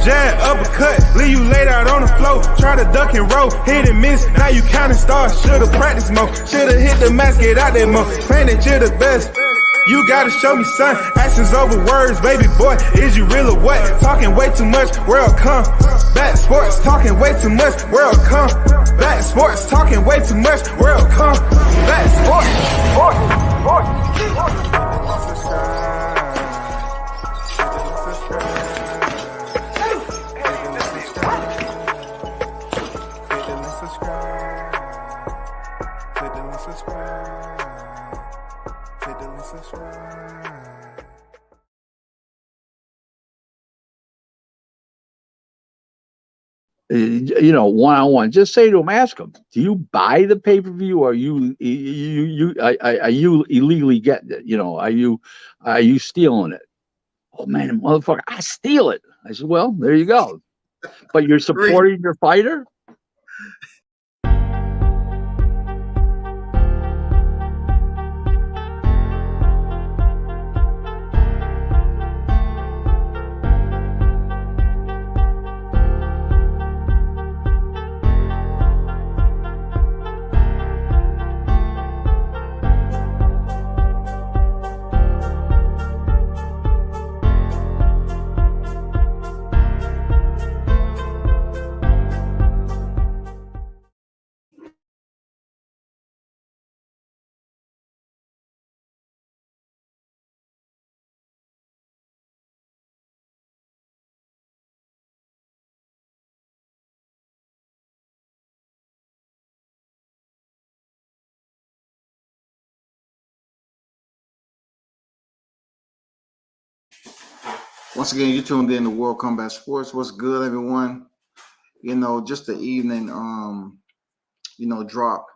jab, uppercut, leave you laid out on the floor. Try to duck and roll, hit and miss, now you counting stars. Should've practiced more, should've hit the mask, get out there more. Claim that you're the best. You gotta show me, son. Actions over words, baby boy. Is you real or what? Talking way too much, world come. Back sports, talking way too much, world come. Back sports, talking way too much, world come. Back sports, You know, one-on-one, just say to them, ask them, do you buy the pay-per-view, or are you illegally getting it? You know, are you stealing it? Oh man, motherfucker, I steal it. I said, well, there you go. But you're supporting your fighter? Once again, you tuned in to World Combat Sports. What's good, everyone? You know, just the evening, drop,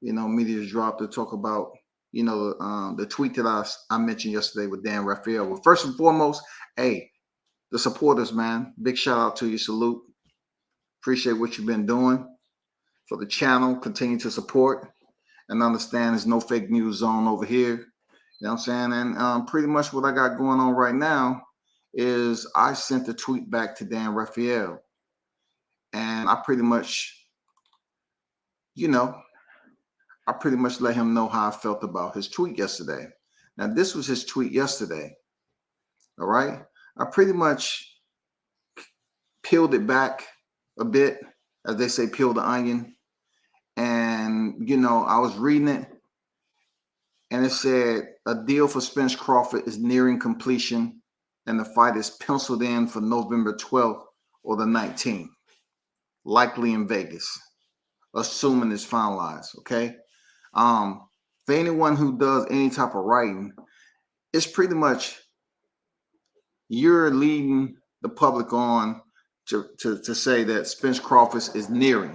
media's drop to talk about, the tweet that I mentioned yesterday with Dan Rafael. Well, first and foremost, hey, the supporters, man, big shout out to you. Salute. Appreciate what you've been doing for the channel. Continue to support and understand there's no fake news zone over here. You know what I'm saying? And pretty much what I got going on right now is I sent a tweet back to Dan Rafael, and I pretty much let him know how I felt about his tweet yesterday. Now, this was his tweet yesterday. All right. I pretty much peeled it back a bit, as they say, peel the onion. And, I was reading it, and it said a deal for Spence Crawford is nearing completion, and the fight is penciled in for November 12th or the 19th, likely in Vegas, assuming it's finalized, okay? For anyone who does any type of writing, it's pretty much you're leading the public on to say that Spence Crawford is nearing,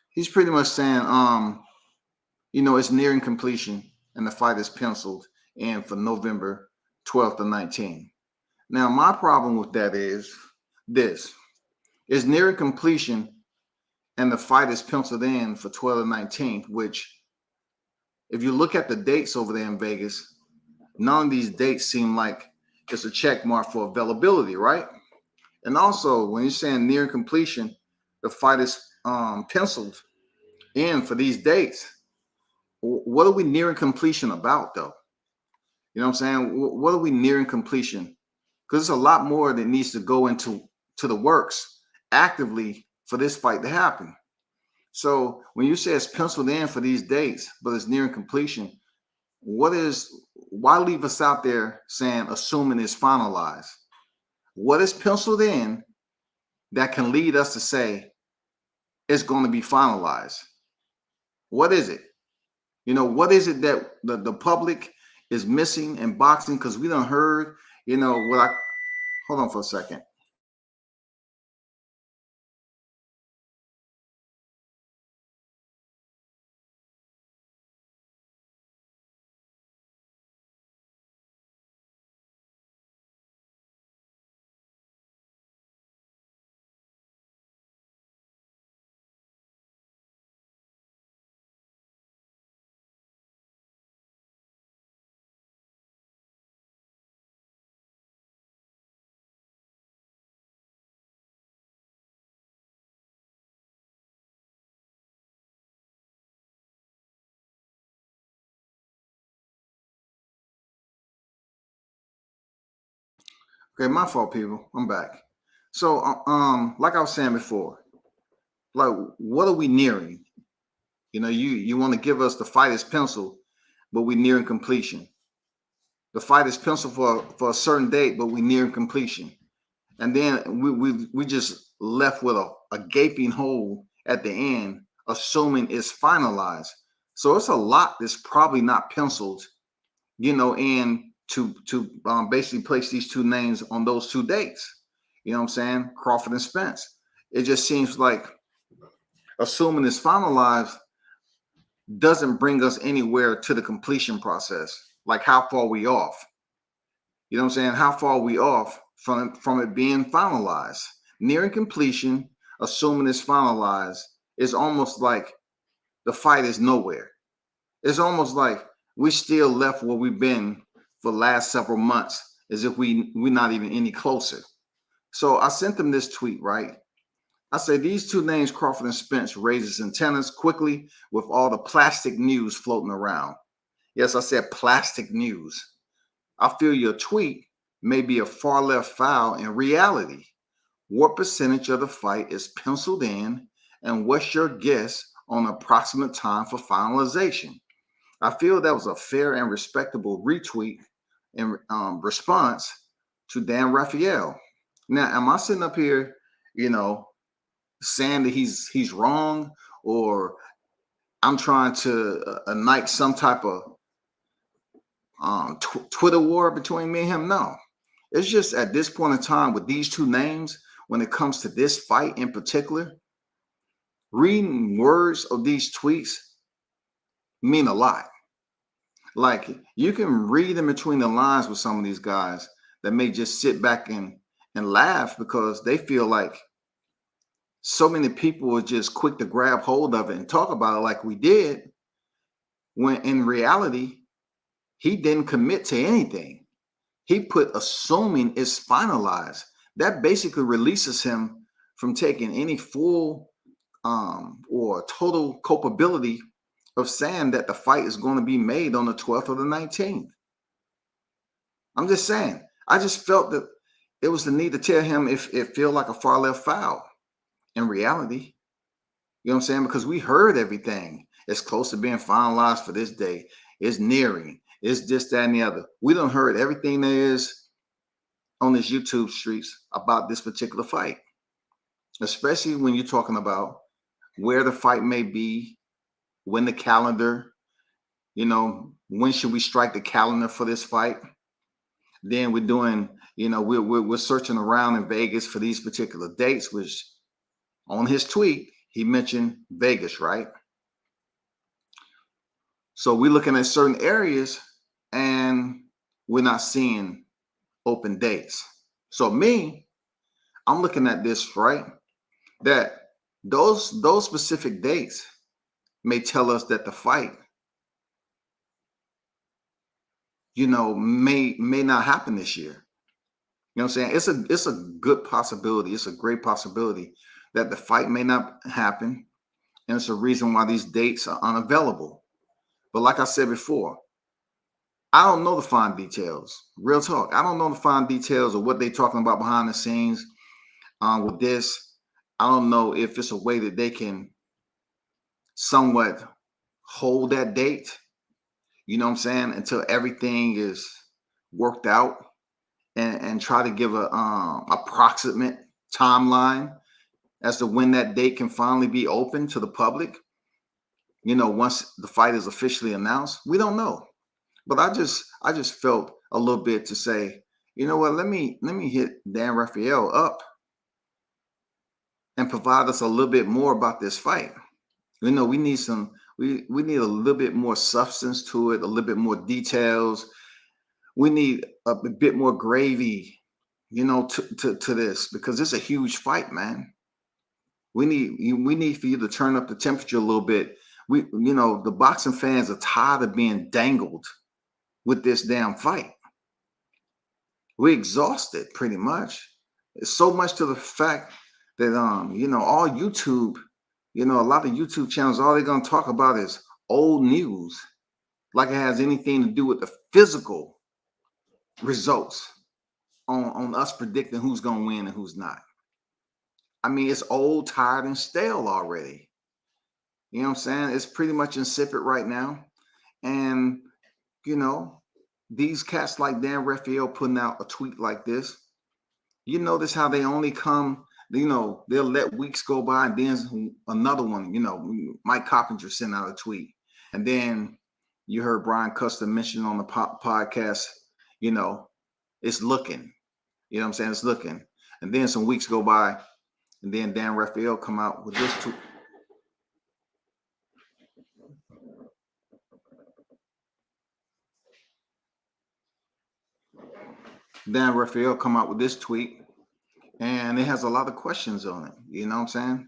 He's pretty much saying, it's nearing completion and the fight is penciled in for November 12th or 19th. Now, my problem with that is this. It's nearing completion and the fight is penciled in for 12th or 19th, which, if you look at the dates over there in Vegas, none of these dates seem like it's a check mark for availability, right? And also, when you're saying near completion, the fight is penciled in for these dates. What are we nearing completion about, though? You know what I'm saying? What are we nearing completion? Because there's a lot more that needs to go into the works actively for this fight to happen. So when you say it's penciled in for these dates, but it's nearing completion, why leave us out there saying assuming it's finalized? What is penciled in that can lead us to say it's going to be finalized? What is it? What is it that the public is missing in boxing? Because we done heard, hold on for a second. Okay, my fault, people. I'm back. So, like I was saying before, like, what are we nearing? You want to give us the fight is pencil, but we nearing completion. The fight is pencil for a certain date, but we nearing completion. And then we just left with a gaping hole at the end, assuming it's finalized. So it's a lot that's probably not penciled, and to basically place these two names on those two dates. You know what I'm saying? Crawford and Spence. It just seems like assuming it's finalized doesn't bring us anywhere to the completion process. Like how far we off? You know what I'm saying? How far are we off from it being finalized? Nearing completion, assuming it's finalized, is almost like the fight is nowhere. It's almost like we still left where we've been for the last several months, as if we're not even any closer. So I sent them this tweet, right? I say these two names, Crawford and Spence, raises antennas quickly with all the plastic news floating around. Yes, I said plastic news. I feel your tweet may be a far left foul in reality. What percentage of the fight is penciled in, and what's your guess on approximate time for finalization? I feel that was a fair and respectable retweet in response to Dan Rafael. Now, am I sitting up here, saying that he's wrong, or I'm trying to ignite some type of Twitter war between me and him? No, it's just at this point in time with these two names, when it comes to this fight in particular, reading words of these tweets mean a lot. Like, you can read in between the lines with some of these guys that may just sit back and laugh because they feel like so many people are just quick to grab hold of it and talk about it like we did, when in reality, he didn't commit to anything. He put assuming it's finalized. That basically releases him from taking any full or total culpability of saying that the fight is going to be made on the 12th or the 19th. I'm just saying, I just felt that it was the need to tell him if it felt like a far left foul in reality. You know what I'm saying? Because we heard everything. It's close to being finalized for this day. It's nearing. It's this, that, and the other. We done heard everything there is on this YouTube streets about this particular fight, especially when you're talking about where the fight may be, when the calendar, when should we strike the calendar for this fight? Then we're doing, we're searching around in Vegas for these particular dates, which on his tweet, he mentioned Vegas, right? So we're looking at certain areas and we're not seeing open dates. So I'm looking at this, right? That those specific dates may tell us that the fight, may not happen this year. You know what I'm saying? It's a good possibility. It's a great possibility that the fight may not happen. And it's a reason why these dates are unavailable. But like I said before, I don't know the fine details. Real talk. I don't know the fine details of what they're talking about behind the scenes with this. I don't know if it's a way that they can somewhat hold that date, you know what I'm saying, until everything is worked out, and try to give a approximate timeline as to when that date can finally be open to the public. Once the fight is officially announced, we don't know. But I just felt a little bit to say, you know what, let me hit Dan Rafael up and provide us a little bit more about this fight. We need we need a little bit more substance to it, a little bit more details. We need a bit more gravy, to this, because it's a huge fight, man. We need for you to turn up the temperature a little bit. The boxing fans are tired of being dangled with this damn fight. We're exhausted, pretty much. It's so much to the fact that all YouTube, a lot of YouTube channels, all they're gonna talk about is old news, like it has anything to do with the physical results. on us predicting who's gonna win and who's not. I mean, it's old, tired, and stale already. You know what I'm saying? It's pretty much insipid right now. And you know, these cats like Dan Rafael putting out a tweet like this, you notice how they only come, they'll let weeks go by and then another one, Mike Coppinger sent out a tweet. And then you heard Brian Custer mention on the podcast, it's looking, you know what I'm saying? It's looking. And then some weeks go by and then Dan Rafael come out with this tweet. Dan Rafael come out with this tweet, and it has a lot of questions on it. You know what I'm saying?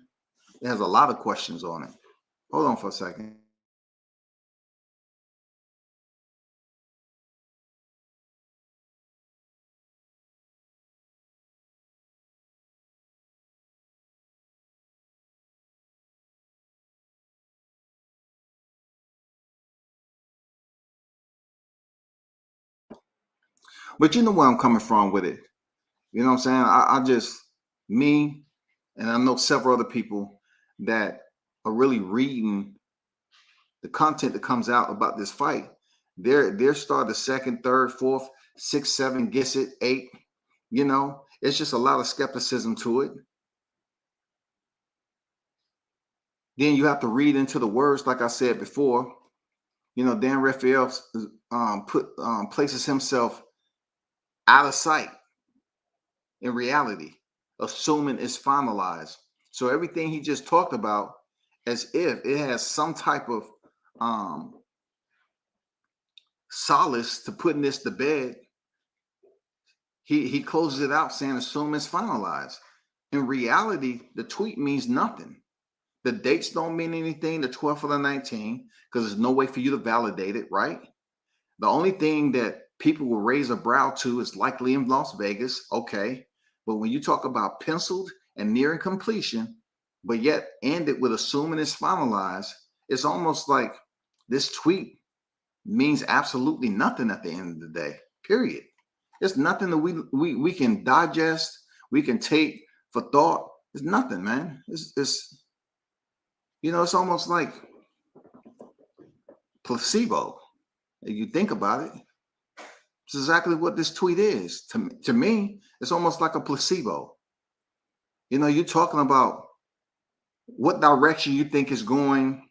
It has a lot of questions on it. Hold on for a second. But you know where I'm coming from with it. You know what I'm saying? I just, me, and I know several other people that are really reading the content that comes out about this fight. They're start the second, third, fourth, sixth, seven, guess it, eight. It's just a lot of skepticism to it. Then you have to read into the words, like I said before. Dan Rafael places himself out of sight in reality, assuming it's finalized. So everything he just talked about, as if it has some type of solace to putting this to bed, he closes it out saying, assume it's finalized. In reality, the tweet means nothing. The dates don't mean anything, the 12th or the 19th, because there's no way for you to validate it, right? The only thing that people will raise a brow to is likely in Las Vegas, okay. But when you talk about penciled and nearing completion, but yet end it with assuming it's finalized, it's almost like this tweet means absolutely nothing at the end of the day, period. It's nothing that we can digest, we can take for thought. It's nothing, man. It's almost like placebo. If you think about it, it's exactly what this tweet is. To me, it's almost like a placebo. You're talking about what direction you think is going,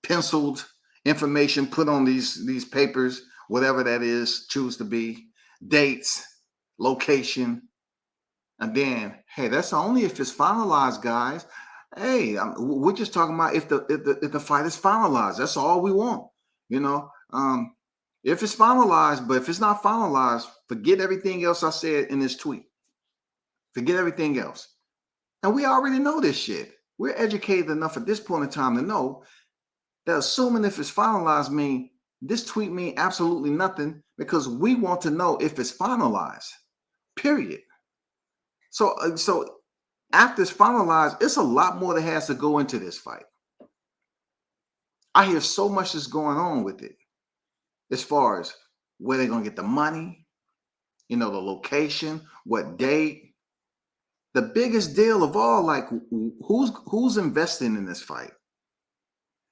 penciled information put on these papers, whatever that is, choose to be, dates, location, and then, hey, that's only if it's finalized, guys. Hey, we're just talking about if the fight is finalized. That's all we want, if it's finalized. But if it's not finalized, forget everything else I said in this tweet. Forget everything else. And we already know this shit. We're educated enough at this point in time to know that assuming if it's finalized mean this tweet mean absolutely nothing, because we want to know if it's finalized, period. So after it's finalized, it's a lot more that has to go into this fight. I hear so much that's going on with it, as far as where they're going to get the money, the location, what date. The biggest deal of all, like, who's investing in this fight?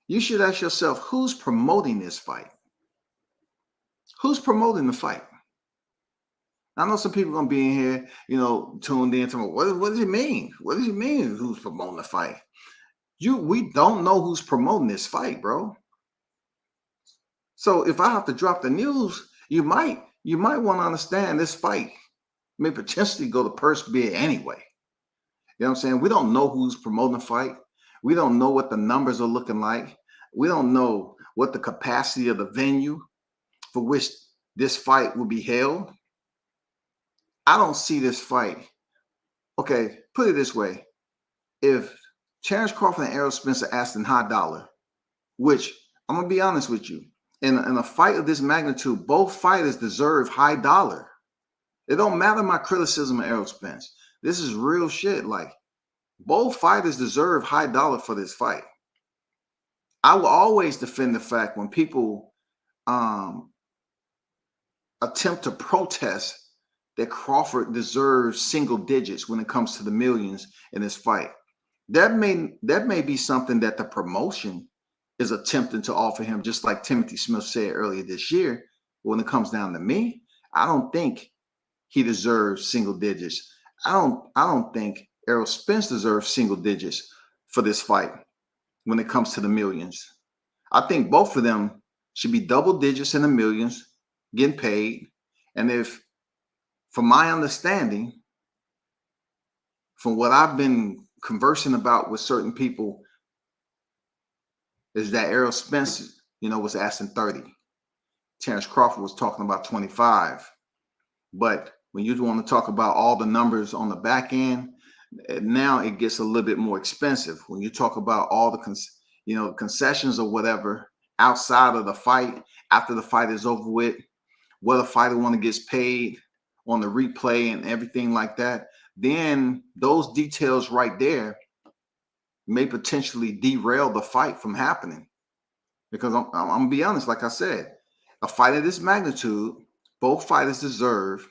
You should ask yourself, who's promoting this fight? Who's promoting the fight? I know some people are going to be in here, tuned in to me. What does it mean? What does it mean who's promoting the fight? We don't know who's promoting this fight, bro. So if I have to drop the news, you might want to understand this fight may potentially go to purse bid anyway. You know what I'm saying? We don't know who's promoting the fight. We don't know what the numbers are looking like. We don't know what the capacity of the venue for which this fight will be held. I don't see this fight. Okay, put it this way. If Terrence Crawford and Errol Spence are asking high dollar, which I'm going to be honest with you, in a fight of this magnitude, both fighters deserve high dollar. It don't matter my criticism of Errol Spence. This is real shit. Like, both fighters deserve high dollar for this fight. I will always defend the fact when people attempt to protest that Crawford deserves single digits when it comes to the millions in this fight. That may be something that the promotion is attempting to offer him, just like Timothy Smith said earlier this year. When it comes down to me, I don't think he deserves single digits. I don't think Errol Spence deserves single digits for this fight when it comes to the millions. I think both of them should be double digits in the millions, getting paid. And if, from my understanding, from what I've been conversing about with certain people, is that Errol Spence, was asking 30. Terrence Crawford was talking about 25. But when you want to talk about all the numbers on the back end, now it gets a little bit more expensive. When you talk about all the concessions or whatever outside of the fight, after the fight is over with, what a fighter want to get paid on the replay and everything like that, then those details right there may potentially derail the fight from happening. Because I'm gonna be honest, like I said, a fight of this magnitude, both fighters deserve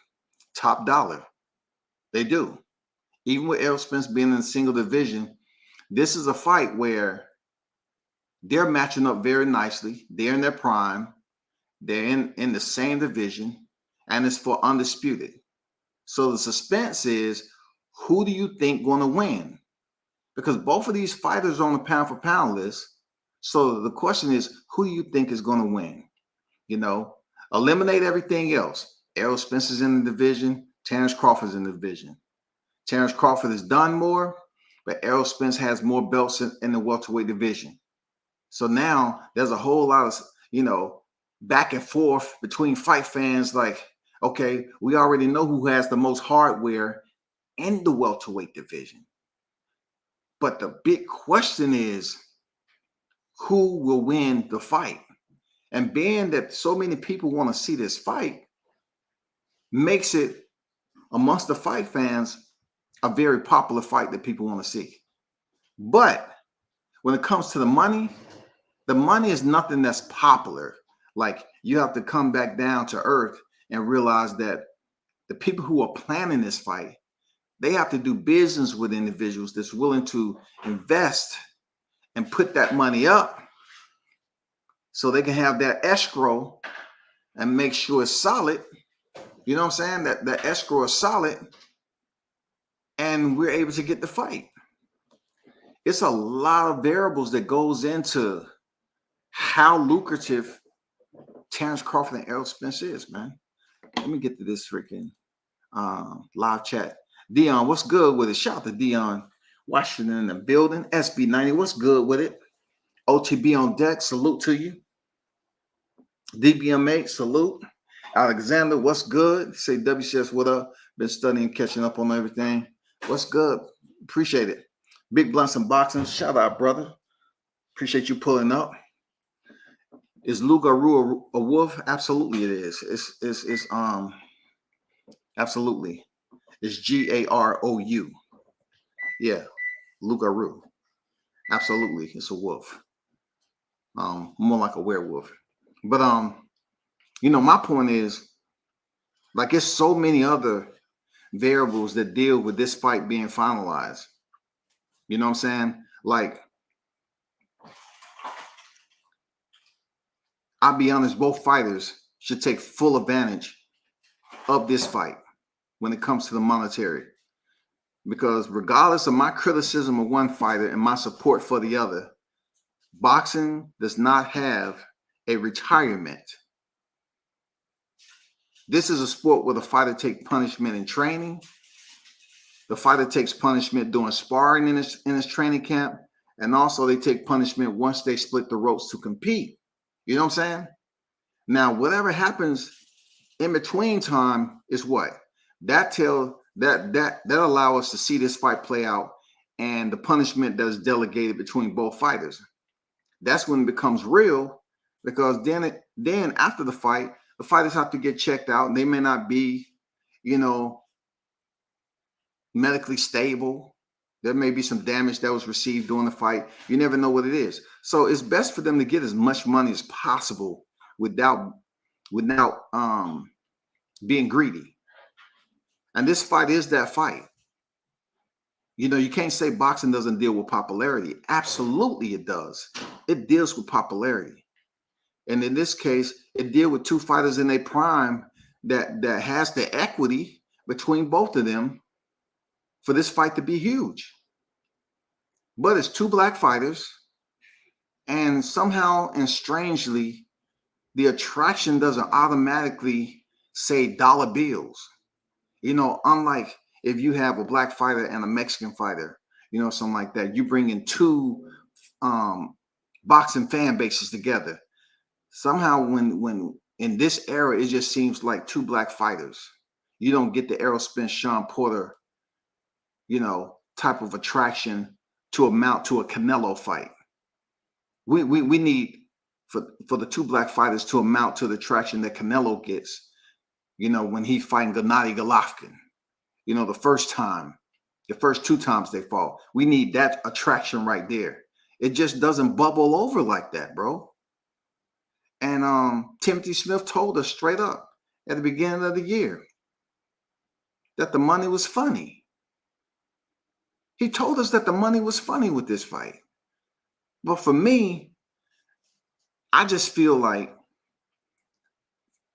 top dollar. They do. Even with Errol Spence being in a single division, this is a fight where they're matching up very nicely. They're in their prime. They're in the same division, and it's for undisputed. So the suspense is, who do you think going to win? Because both of these fighters are on the pound for pound list. So the question is, who do you think is going to win? Eliminate everything else. Errol Spence is in the division. Terrence Crawford is in the division. Terrence Crawford has done more, but Errol Spence has more belts in the welterweight division. So now there's a whole lot of, back and forth between fight fans. Like, okay, we already know who has the most hardware in the welterweight division. But the big question is, who will win the fight? And being that so many people want to see this fight makes it, amongst the fight fans, a very popular fight that people want to see. But when it comes to the money is nothing that's popular. Like, you have to come back down to earth and realize that the people who are planning this fight, they have to do business with individuals that's willing to invest and put that money up so they can have that escrow and make sure it's solid. You know what I'm saying? That the escrow is solid and we're able to get the fight. It's a lot of variables that goes into how lucrative Terrence Crawford and Errol Spence is, man. Let me get to this freaking live chat. Dion, what's good with it? Shout out to Dion Washington in the building. SB90, what's good with it? OTB on deck, salute to you. DBM8, salute. Alexander, what's good? Say WCS, what up? Been studying, catching up on everything. What's good? Appreciate it. Big Blunts and Boxing, shout out, brother. Appreciate you pulling up. Is Lou Garou a wolf? Absolutely it is. It's absolutely. It's Garou. Yeah, Lou Garou. Absolutely, it's a wolf. More like a werewolf. But my point is, like, it's so many other variables that deal with this fight being finalized. You know what I'm saying? Like, I'll be honest, both fighters should take full advantage of this fight when it comes to the monetary. Because regardless of my criticism of one fighter and my support for the other, boxing does not have a retirement. This is a sport where the fighter takes punishment in training. The fighter takes punishment during sparring in his training camp. And also they take punishment once they split the ropes to compete. You know what I'm saying? Now, whatever happens in between time is what? That allow us to see this fight play out and the punishment that is delegated between both fighters. That's when it becomes real, because then after the fight, the fighters have to get checked out and they may not be, medically stable. There may be some damage that was received during the fight. You never know what it is. So it's best for them to get as much money as possible without being greedy. And this fight is that fight. You know, you can't say boxing doesn't deal with popularity. Absolutely it does. It deals with popularity. And in this case, it deals with two fighters in their prime that has the equity between both of them for this fight to be huge. But it's two black fighters, and somehow and strangely, the attraction doesn't automatically say dollar bills. You know, unlike if you have a black fighter and a Mexican fighter, you know, something like that, you bring in two boxing fan bases together. Somehow when in this era, it just seems like two black fighters. You don't get the Errol Spence, Sean Porter, you know, type of attraction to amount to a Canelo fight. We need for the two black fighters to amount to the attraction that Canelo gets, you know, when he's fighting Gennady Golovkin. You know, the first two times they fought. We need that attraction right there. It just doesn't bubble over like that, bro. And Timothy Smith told us straight up at the beginning of the year that the money was funny. He told us that the money was funny with this fight. But for me, I just feel like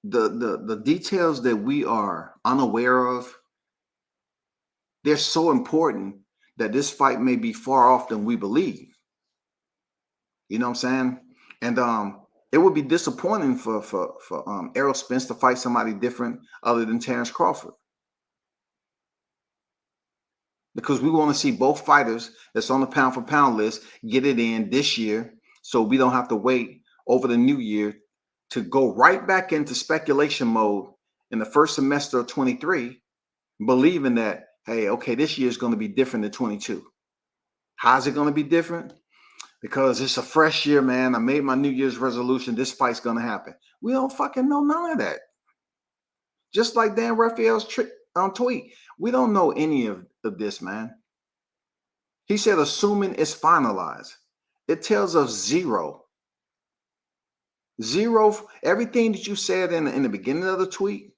the details that we are unaware of, they're so important that this fight may be far off than we believe. You know what I'm saying? And it would be disappointing for Errol Spence to fight somebody different other than Terrence Crawford. Because we want to see both fighters that's on the pound for pound list get it in this year, so we don't have to wait over the new year to go right back into speculation mode in the first semester of 23, believing that, hey, okay, this year is going to be different than 22. How's it going to be different? Because it's a fresh year, man. I made my New Year's resolution. This fight's going to happen. We don't fucking know none of that. Just like Dan Rafael's tweet. We don't know any of this, man. He said, assuming it's finalized. It tells us zero. Zero. Everything that you said in the beginning of the tweet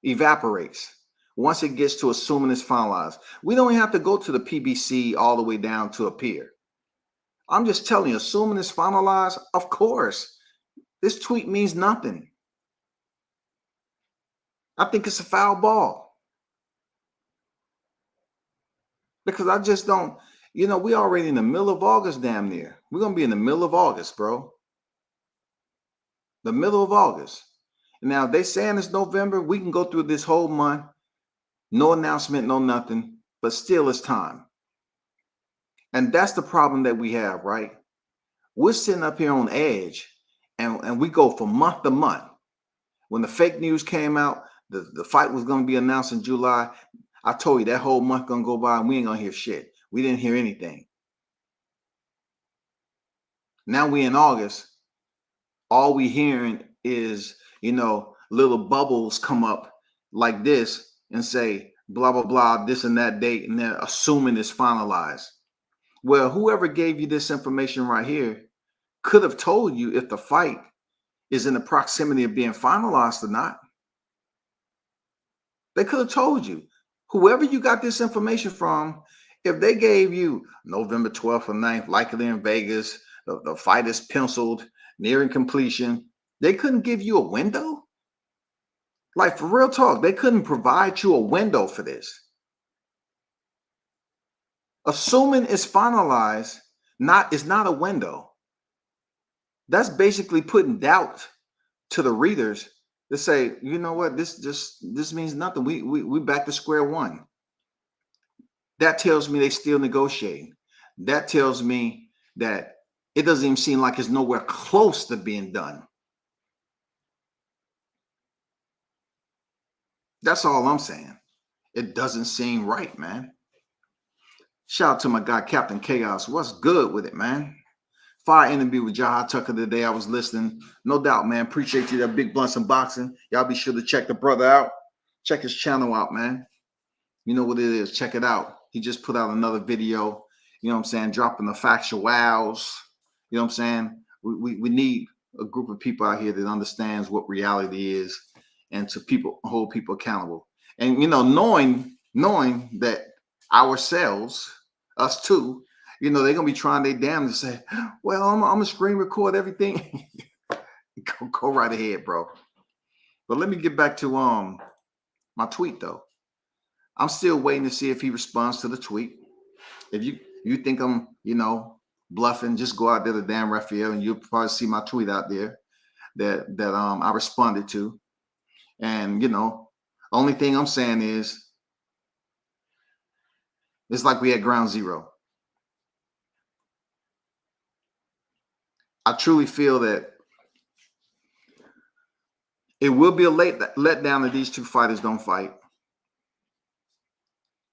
evaporates once it gets to assuming it's finalized. We don't even have to go to the PBC all the way down to appear. I'm just telling you, assuming it's finalized, of course, this tweet means nothing. I think it's a foul ball. Because I just don't, you know, we already in the middle of August, damn near. We're going to be in the middle of August, bro. The middle of August. Now, if they saying it's November, we can go through this whole month. No announcement, no nothing, but still it's time. And that's the problem that we have, right? We're sitting up here on edge, and we go from month to month. When the fake news came out, the fight was going to be announced in July. I told you that whole month going to go by and we ain't going to hear shit. We didn't hear anything. Now we in August. All we hearing is, you know, little bubbles come up like this and say, blah, blah, blah, this and that date, and they're assuming it's finalized. Well, whoever gave you this information right here could have told you if the fight is in the proximity of being finalized or not. They could have told you. Whoever you got this information from, if they gave you November 12th or 9th, likely in Vegas, the fight is penciled, nearing completion, they couldn't give you a window? Like, for real talk, they couldn't provide you a window for this. Assuming it's finalized, it's not a window. That's basically putting doubt to the readers to say, you know what, this means nothing. We back to square one. That tells me they still negotiating. That tells me that it doesn't even seem like it's nowhere close to being done. That's all I'm saying. It doesn't seem right, man. Shout out to my guy, Captain Chaos. What's good with it, man? Fire interview with Jaha Tucker today. I was listening. No doubt, man. Appreciate you, that Big Blunts Unboxing. Y'all be sure to check the brother out. Check his channel out, man. You know what it is. Check it out. He just put out another video, you know what I'm saying, dropping the factuals. You know what I'm saying? We need a group of people out here that understands what reality is and to hold people accountable. And knowing that ourselves, us too, they're gonna be trying their damn to say, well, I'm gonna screen record everything. go right ahead, bro. But let me get back to my tweet though. I'm still waiting to see if he responds to the tweet. If you think I'm, bluffing, just go out there to Dan Rafael and you'll probably see my tweet out there that I responded to. And only thing I'm saying is it's like we had ground zero. I truly feel that it will be a letdown if these two fighters don't fight.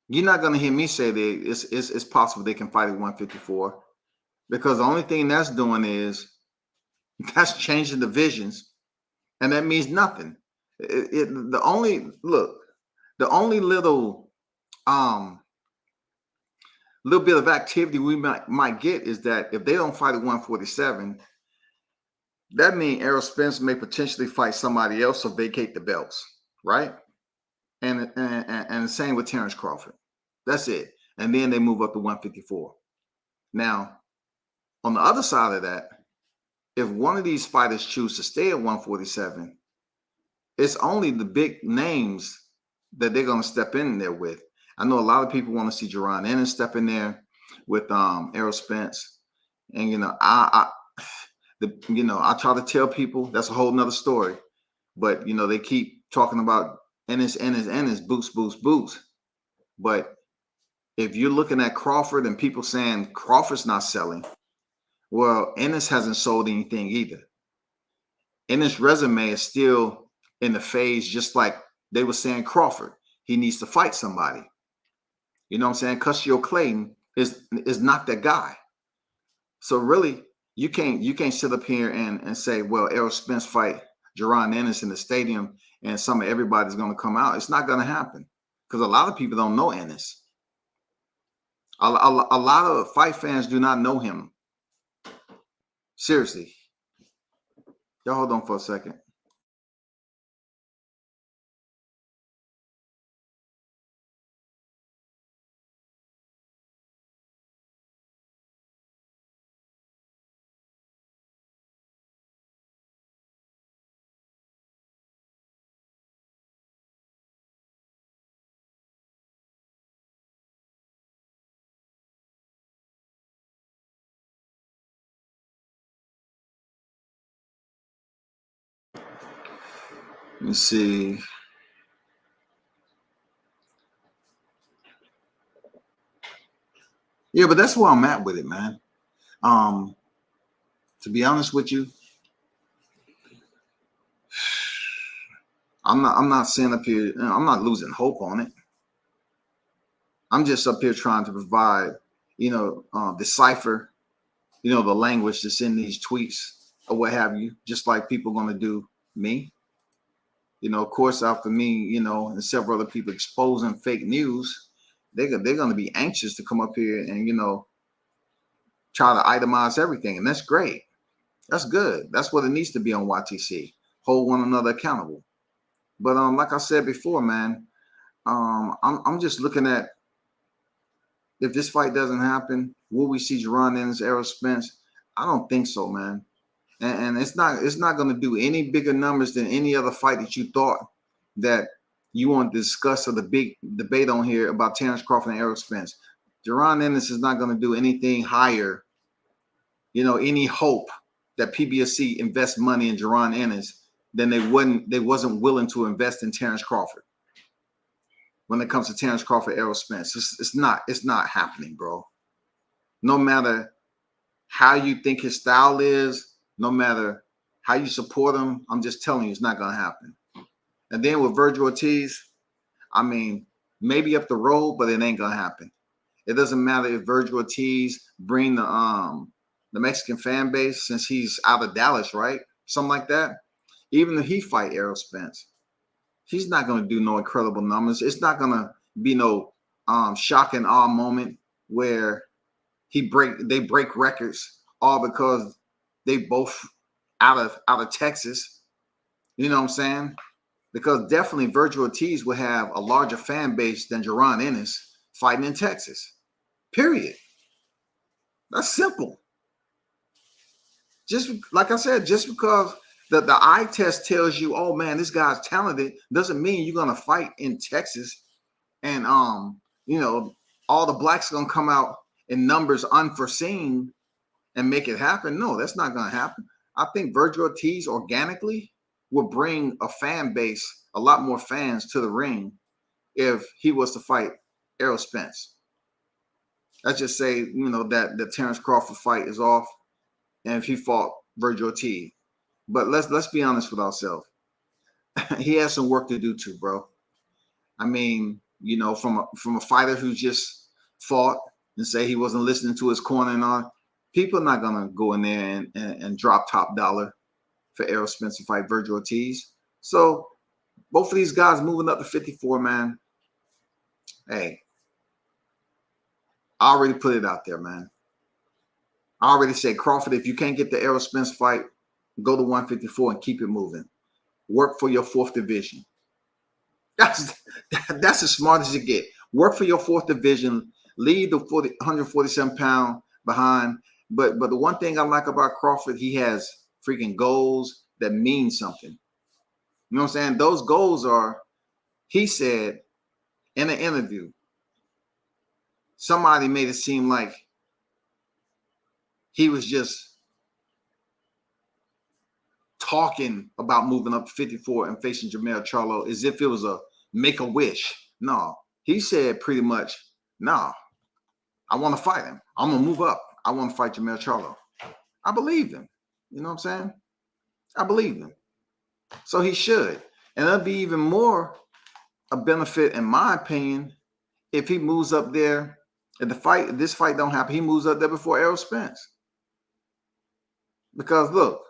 You're not going to hear me say that it's possible they can fight at 154, because the only thing that's doing is that's changing divisions, and that means nothing. The only little bit of activity we might get is that if they don't fight at 147, that means Errol Spence may potentially fight somebody else or vacate the belts, right? And the same with Terrence Crawford. That's it. And then they move up to 154. Now, on the other side of that, if one of these fighters choose to stay at 147, it's only the big names that they're going to step in there with. I know a lot of people want to see Jaron Ennis step in there with Errol Spence. And, I try to tell people that's a whole nother story. But, they keep talking about Ennis, boots. But if you're looking at Crawford and people saying Crawford's not selling, well, Ennis hasn't sold anything either. Ennis' resume is still in the phase, just like they were saying Crawford. He needs to fight somebody. You know what I'm saying? Custio Clayton is not that guy. So really, you can't sit up here and say, well, Errol Spence fight Jaron Ennis in the stadium and everybody's going to come out. It's not going to happen because a lot of people don't know Ennis. A lot of fight fans do not know him. Seriously. Y'all hold on for a second. Let me see. Yeah, but that's where I'm at with it, man. To be honest with you, I'm not saying up here, I'm not losing hope on it. I'm just up here trying to provide, decipher, the language that's in these tweets or what have you, just like people are going to do me. Of course, after me, and several other people exposing fake news, they're going to be anxious to come up here and, try to itemize everything. And that's great. That's good. That's what it needs to be on YTC. Hold one another accountable. But like I said before, man, I'm just looking at, if this fight doesn't happen, will we see Jaron Ennis, Errol Spence? I don't think so, man. And it's not going to do any bigger numbers than any other fight that you thought that you want to discuss, or the big debate on here about Terrence Crawford and Errol Spence. Jaron Ennis is not going to do anything higher, any hope that PBSC invest money in Jaron Ennis than they wasn't willing to invest in Terrence Crawford. When it comes to Terrence Crawford, Errol Spence, it's not happening, bro. No matter how you think his style is, no matter how you support him, I'm just telling you, it's not going to happen. And then with Virgil Ortiz, I mean, maybe up the road, but it ain't going to happen. It doesn't matter if Virgil Ortiz bring the Mexican fan base, since he's out of Dallas, right? Something like that. Even if he fight Errol Spence, he's not going to do no incredible numbers. It's not going to be no shock and awe moment where they break records all because they both out of Texas. You know what I'm saying? because definitely Virgil Ortiz will have a larger fan base than Jaron Ennis fighting in Texas. Period. That's simple. Just like I said, just because the eye test tells you, oh man, this guy's talented, doesn't mean you're gonna fight in Texas and you know, all the blacks are gonna come out in numbers unforeseen and make it happen. No, that's not gonna happen. I think Virgil Ortiz organically will bring a fan base, a lot more fans to the ring if he was to fight Errol Spence. Let's just say, you know, that the Terrence Crawford fight is off, and if he fought Virgil Ortiz. But let's be honest with ourselves. He has some work to do too, bro. I mean, you know, from a fighter who just fought and say he wasn't listening to his corner and all, people are not gonna go in there and drop top dollar for Errol Spence to fight Virgil Ortiz. So both of these guys moving up to 54, man. Hey, I already put it out there, man. I already said, Crawford, if you can't get the Errol Spence fight, go to 154 and keep it moving. Work for your fourth division. That's as smart as you get. Work for your fourth division. Leave the 147-pound behind. But the one thing I like about Crawford, he has freaking goals that mean something. You know what I'm saying? Those goals are, he said in an interview, somebody made it seem like he was just talking about moving up to 54 and facing Jermell Charlo as if it was a make-a-wish. No, he said pretty much, no, I want to fight him. I'm going to move up. I want to fight Jermell Charlo. I believe him. You know what I'm saying? I believe him. So he should. And it'll be even more a benefit, in my opinion, if he moves up there. If this fight don't happen, he moves up there before Errol Spence. Because look,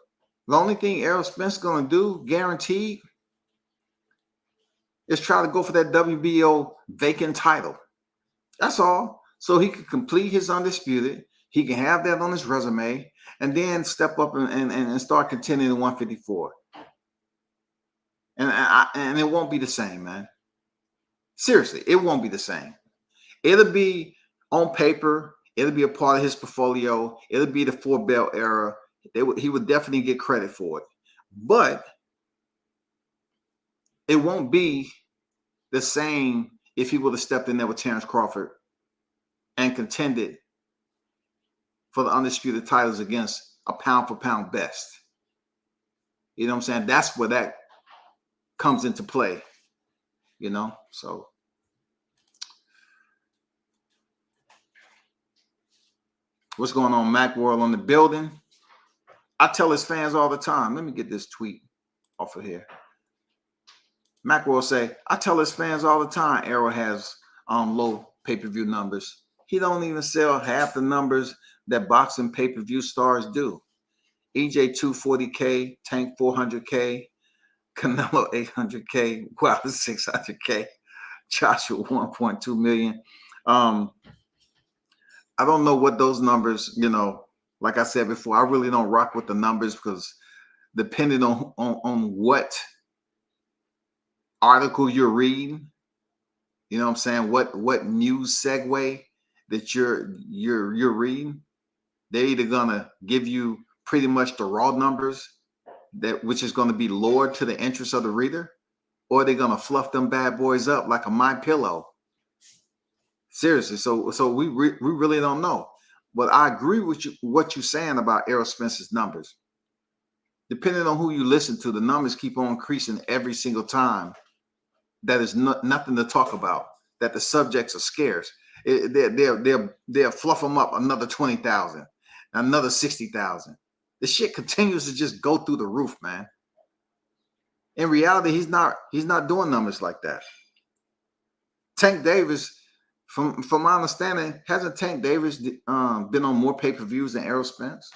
the only thing Errol Spence is going to do, guaranteed, is try to go for that WBO vacant title. That's all. So he can complete his undisputed. He can have that on his resume and then step up and start contending in 154. And it won't be the same, man. Seriously, it won't be the same. It'll be on paper. It'll be a part of his portfolio. It'll be the 4-belt era. He would definitely get credit for it. But it won't be the same if he would have stepped in there with Terrence Crawford and contended for the undisputed titles against a pound-for-pound best. You know what I'm saying? That's where that comes into play, you know? So what's going on, Macworld on the building? I tell his fans all the time. Let me get this tweet off of here. Macworld say, I tell his fans all the time, Errol has low pay-per-view numbers. He don't even sell half the numbers that boxing pay-per-view stars do. EJ 240K, Tank 400K, Canelo 800K, Wilder 600K, Joshua 1.2 million. I don't know what those numbers, you know, like I said before, I really don't rock with the numbers because depending on what article you're reading, you know what I'm saying, what news segue that you're reading, they're either gonna give you pretty much the raw numbers which is going to be lowered to the interest of the reader, or they're gonna fluff them bad boys up like a MyPillow. Seriously, so we really don't know. But I agree with you what you're saying about Errol Spence's numbers. Depending on who you listen to, the numbers keep on increasing every single time. That is nothing to talk about. That the subjects are scarce. They'll fluff them up another 20,000, another 60,000. The shit continues to just go through the roof, man. In reality, he's not doing numbers like that. Tank Davis, from my understanding, hasn't Tank Davis been on more pay-per-views than Errol Spence?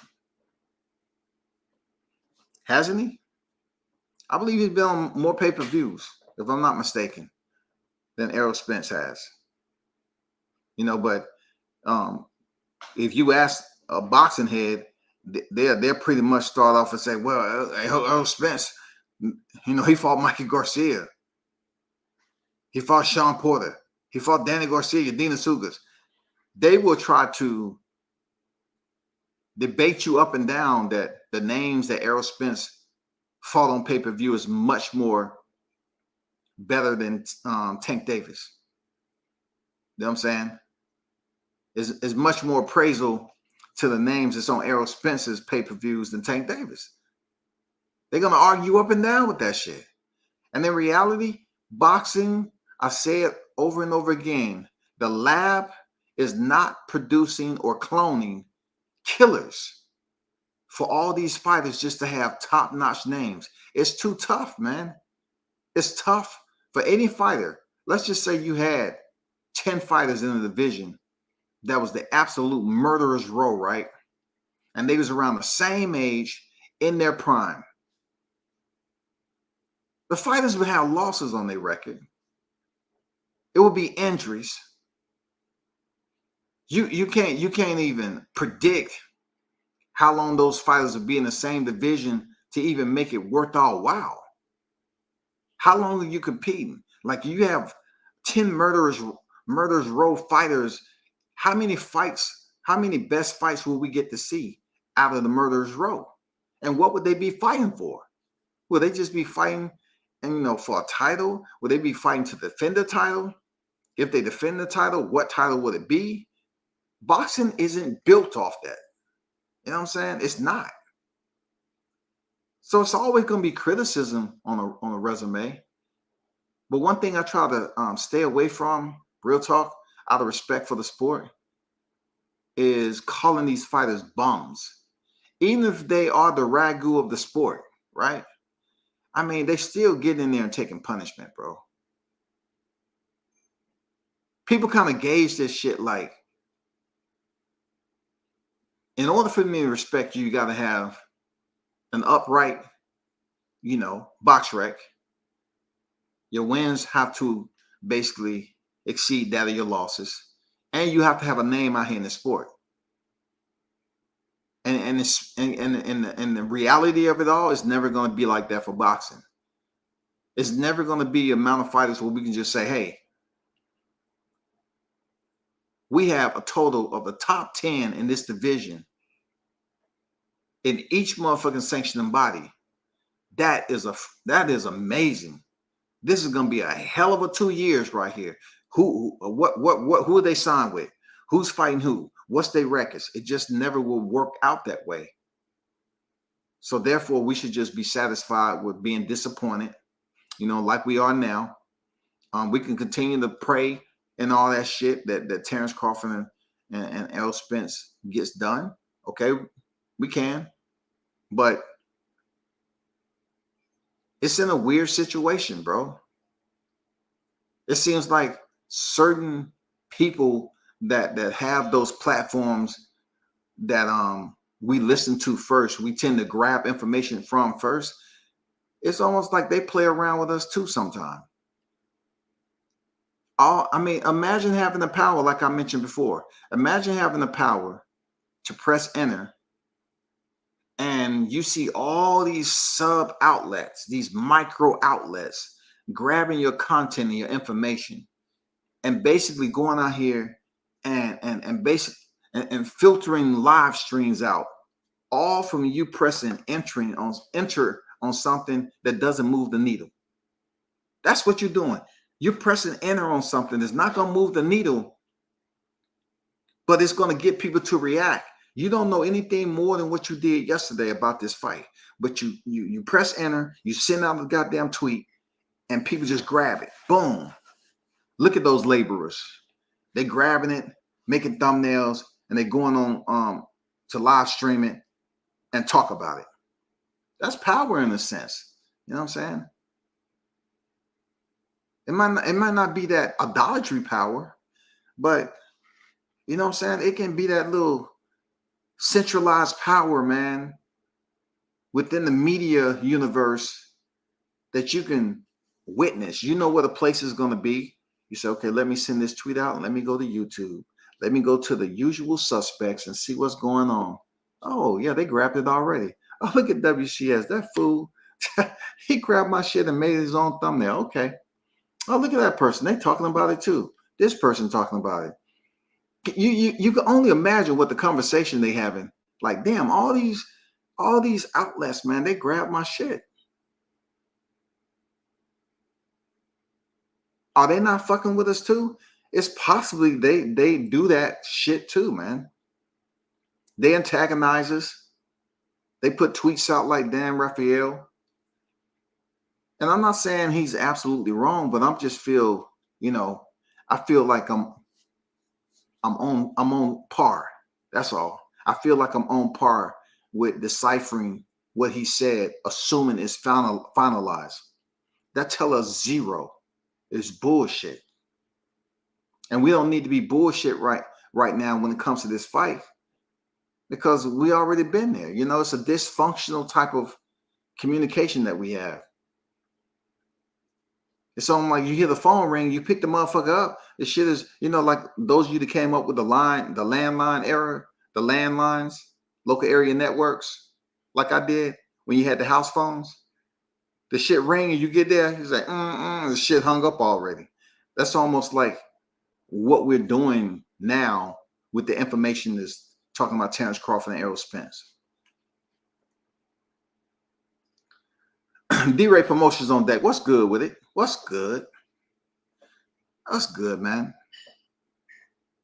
Hasn't he? I believe he's been on more pay-per-views, if I'm not mistaken, than Errol Spence has. You know, but if you ask a boxing head, they'll pretty much start off and say, well, Errol Spence You know, he fought Mikey Garcia. He fought Sean Porter. He fought Danny Garcia, Dina Sugas. They will try to debate you up and down that the names that Errol Spence fought on pay-per-view is much more better than Tank Davis. You know what I'm saying? Is much more appraisal to the names that's on Errol Spence's pay-per-views than Tank Davis. They're going to argue up and down with that shit. And in reality, boxing, I say it over and over again, the lab is not producing or cloning killers for all these fighters just to have top-notch names. It's too tough, man. It's tough for any fighter. Let's just say you had 10 fighters in the division that was the absolute murderer's row, right? And they was around the same age in their prime. The fighters would have losses on their record. It would be injuries. You can't even predict how long those fighters will be in the same division to even make it worth our while. How long are you competing? Like, you have 10 murderers row fighters. How many fights, how many best fights will we get to see out of the murderers row? And what would they be fighting for? Will they just be fighting, and you know, for a title? Will they be fighting to defend the title? If they defend the title, what title would it be? Boxing isn't built off that. You know what I'm saying? It's not. So it's always going to be criticism on a resume. But one thing I try to stay away from, real talk, out of respect for the sport, is calling these fighters bums. Even if they are the ragu of the sport, right? I mean, they still get in there and taking punishment, bro. People kind of gauge this shit like, in order for me to respect you, you got to have an upright, you know, box rec. Your wins have to basically exceed that of your losses. And you have to have a name out here in the sport. And the reality of it all is never going to be like that for boxing. It's never going to be an amount of fighters where we can just say, hey, we have a total of the top 10 in this division in each motherfucking sanctioning body. That is amazing. This is going to be a hell of a 2 years right here. Who are they signed with? Who's fighting who? What's their records? It just never will work out that way. So therefore, we should just be satisfied with being disappointed, you know, like we are now. We can continue to pray and all that shit that Terrence Crawford and Errol Spence gets done. Okay, we can. But it's in a weird situation, bro. It seems like certain people that have those platforms that we listen to first, we tend to grab information from first. It's almost like they play around with us too sometimes. I mean, imagine having the power, like I mentioned before. Imagine having the power to press enter, and you see all these sub outlets, these micro outlets, grabbing your content and your information, and basically going out here and filtering live streams out, all from you pressing enter on something that doesn't move the needle. That's what you're doing. You're pressing enter on something that's not going to move the needle, but it's going to get people to react. You don't know anything more than what you did yesterday about this fight, but you press enter, you send out the goddamn tweet, and people just grab it. Boom. Look at those laborers. They grabbing it, making thumbnails, and they going on to live stream it and talk about it. That's power in a sense. You know what I'm saying? It might not be that idolatry power, but you know what I'm saying? It can be that little centralized power, man, within the media universe that you can witness. You know where the place is going to be. You say, okay, let me send this tweet out and let me go to YouTube. Let me go to the usual suspects and see what's going on. Oh, yeah, they grabbed it already. Oh, look at WCS. That fool He grabbed my shit and made his own thumbnail. Okay. Oh, look at that person. They talking about it too. This person talking about it. You can only imagine what the conversation they having. Like, damn, all these outlets, man, they grab my shit. Are they not fucking with us too? It's possibly they do that shit too, man. They antagonize us. They put tweets out like Dan Rafael. And I'm not saying he's absolutely wrong, but I'm just feel, I feel like I'm on par. That's all. I feel like I'm on par with deciphering what he said, assuming it's finalized. That tell us zero. It's bullshit. And we don't need to be bullshit right now when it comes to this fight, because we already been there. It's a dysfunctional type of communication that we have. It's something like you hear the phone ring, you pick the motherfucker up. The shit is, like those of you that came up with the landline era, the landlines, local area networks, like I did when you had the house phones. The shit ring and you get there, he's like, the shit hung up already. That's almost like what we're doing now with the information that's talking about Terrence Crawford and Errol Spence. D-Ray Promotions on deck. What's good with it? What's good? That's good, man.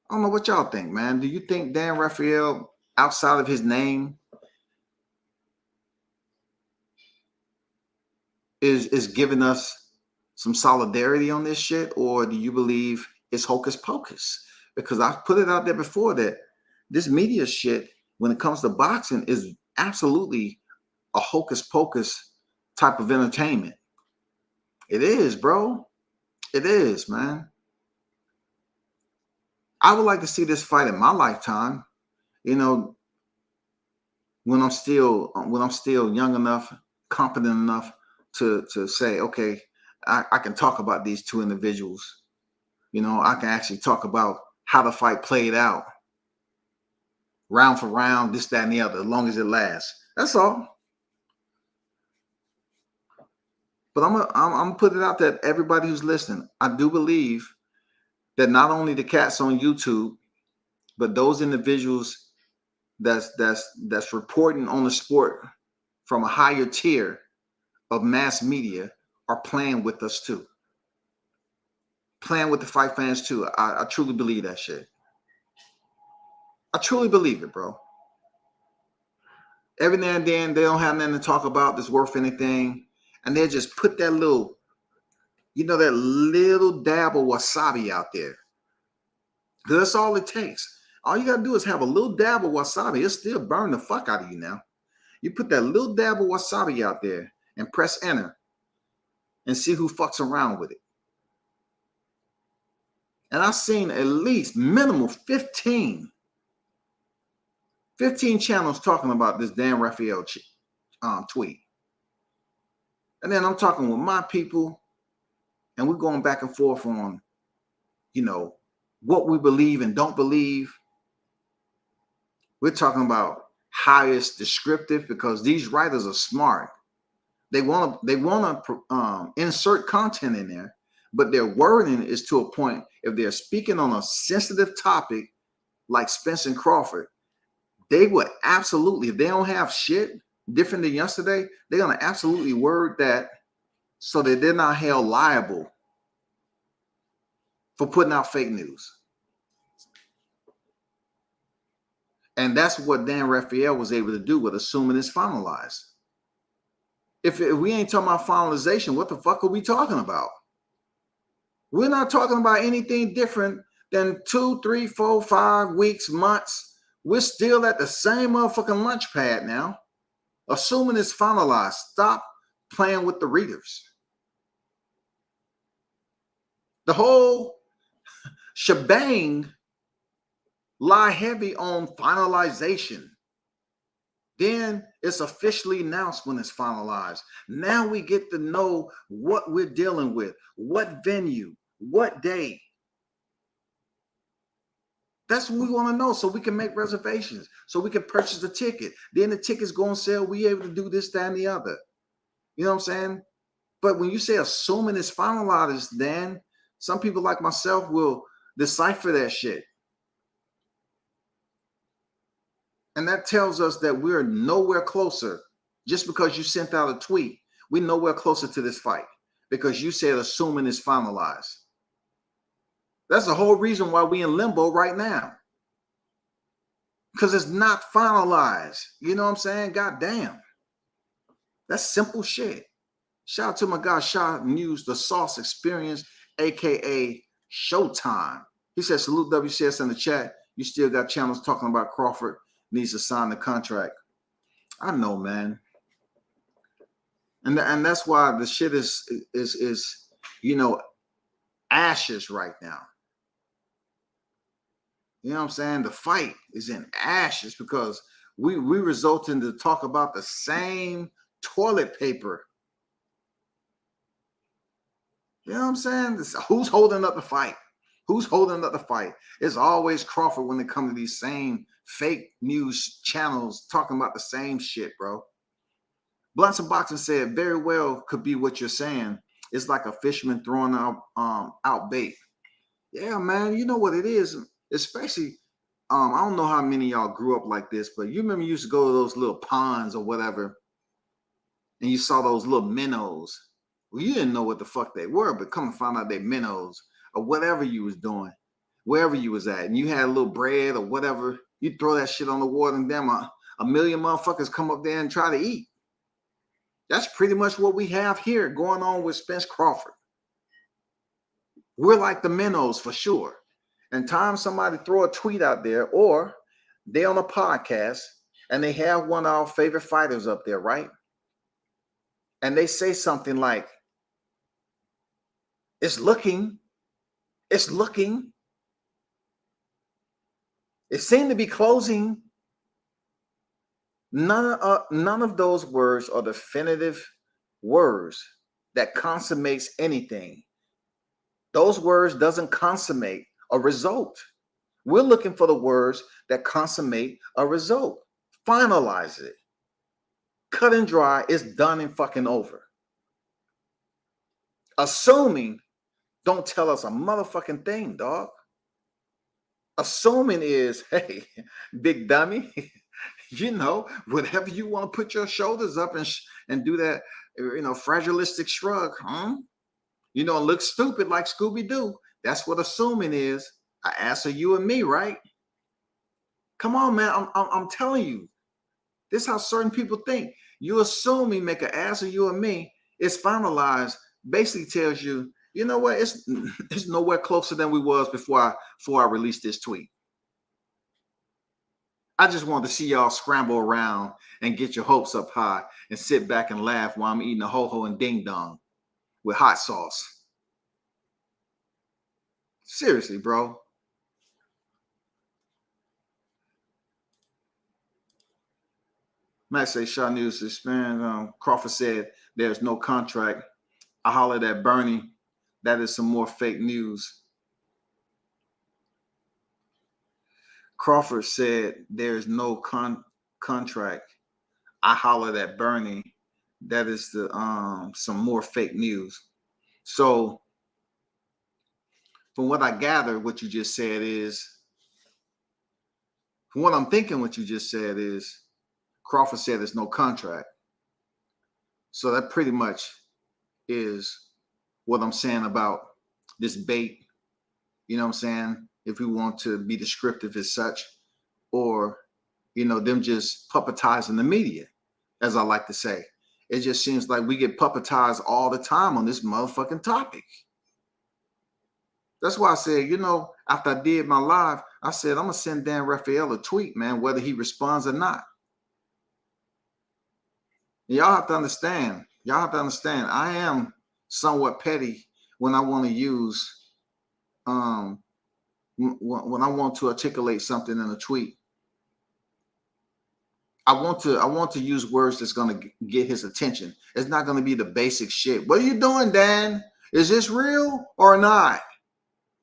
I don't know what y'all think, man. Do you think Dan Rafael, outside of his name, is giving us some solidarity on this shit, or do you believe it's hocus pocus? Because I've put it out there before that this media shit, when it comes to boxing, is absolutely a hocus pocus type of entertainment. It is, bro. It is, man. I would like to see this fight in my lifetime. When I'm still young enough, competent enough to say, okay, I can talk about these two individuals. I can actually talk about how the fight played out, round for round, this, that, and the other, as long as it lasts. That's all. But I'm putting it out there, everybody who's listening. I do believe that not only the cats on YouTube, but those individuals that's reporting on the sport from a higher tier of mass media are playing with us too. Playing with the fight fans too. I truly believe that shit. I truly believe it, bro. Every now and then they don't have nothing to talk about that's worth anything. And they just put that little, that little dab of wasabi out there. That's all it takes. All you got to do is have a little dab of wasabi. It'll still burn the fuck out of you now. You put that little dab of wasabi out there and press enter and see who fucks around with it. And I've seen at least minimum 15 channels talking about this Dan Rafael tweet. And then I'm talking with my people, and we're going back and forth on, what we believe and don't believe. We're talking about how it's descriptive, because these writers are smart. They want to insert content in there, but their wording is to a point. If they're speaking on a sensitive topic like Spence and Crawford, they would absolutely, if they don't have shit different than yesterday, they're going to absolutely word that so that they're not held liable for putting out fake news. And that's what Dan Rafael was able to do with assuming it's finalized. If we ain't talking about finalization, what the fuck are we talking about? We're not talking about anything different than 2, 3, 4, 5 weeks, months. We're still at the same motherfucking lunch pad now. Assuming it's finalized. Stop playing with the readers. The whole shebang lie heavy on finalization. Then it's officially announced when it's finalized. Now we get to know what we're dealing with, what venue, what day. That's what we want to know, so we can make reservations, so we can purchase the ticket. Then the tickets go on sale. We able to do this, that, and the other. You know what I'm saying? But when you say assuming it's finalized, Dan, some people like myself will decipher that shit. And that tells us that we're nowhere closer. Just because you sent out a tweet, we're nowhere closer to this fight because you said assuming it's finalized. That's the whole reason why we in limbo right now. Because it's not finalized. You know what I'm saying? God damn. That's simple shit. Shout out to my guy, Shaw News, the Sauce Experience, aka Showtime. He said, salute WCS in the chat. You still got channels talking about Crawford needs to sign the contract. I know, man. And that's why the shit is ashes right now. You know what I'm saying? The fight is in ashes because we result in to talk about the same toilet paper. You know what I'm saying? Who's holding up the fight? Who's holding up the fight? It's always Crawford when it comes to these same fake news channels talking about the same shit, bro. Blunts and Boxing said, very well could be what you're saying. It's like a fisherman throwing out bait. Yeah, man, you know what it is. Especially, I don't know how many of y'all grew up like this, but you remember you used to go to those little ponds or whatever, and you saw those little minnows. Well, you didn't know what the fuck they were, but come and find out they minnows or whatever you was doing, wherever you was at, and you had a little bread or whatever. You throw that shit on the water, and damn, a million motherfuckers come up there and try to eat. That's pretty much what we have here going on with Spence Crawford. We're like the minnows for sure. And time somebody throw a tweet out there or they on a podcast and they have one of our favorite fighters up there, right? And they say something like, it's looking. It seemed to be closing. None of those words are definitive words that consummates anything. Those words doesn't consummate a result. We're looking for the words that consummate a result. Finalize it. Cut and dry. It's done and fucking over. Assuming don't tell us a motherfucking thing, dog. Assuming is, hey, big dummy, whatever you want to put your shoulders up and do that, fragilistic shrug, look stupid like Scooby-Doo. That's what assuming is. I answer you and me, right? Come on, man. I'm telling you. This is how certain people think. You assume me, make an ass of you and me. It's finalized. Basically tells you, you know what? It's nowhere closer than we was before I released this tweet. I just wanted to see y'all scramble around and get your hopes up high and sit back and laugh while I'm eating a ho-ho and ding-dong with hot sauce. Seriously, bro. Matt say, Shaw News experience. Crawford said there's no contract. I hollered at Bernie. That is some more fake news. Crawford said there's no contract. I hollered at Bernie. That is some more fake news. So from what I gather, what you just said is, from what I'm thinking, what you just said is, Crawford said there's no contract. So that pretty much is what I'm saying about this bait. You know what I'm saying? If we want to be descriptive as such, or, them just puppetizing the media, as I like to say. It just seems like we get puppetized all the time on this motherfucking topic. That's why I said, after I did my live, I said, I'm going to send Dan Rafael a tweet, man, whether he responds or not. Y'all have to understand. I am somewhat petty when I want to use, when I want to articulate something in a tweet. I want to use words that's going to get his attention. It's not going to be the basic shit. What are you doing, Dan? Is this real or not?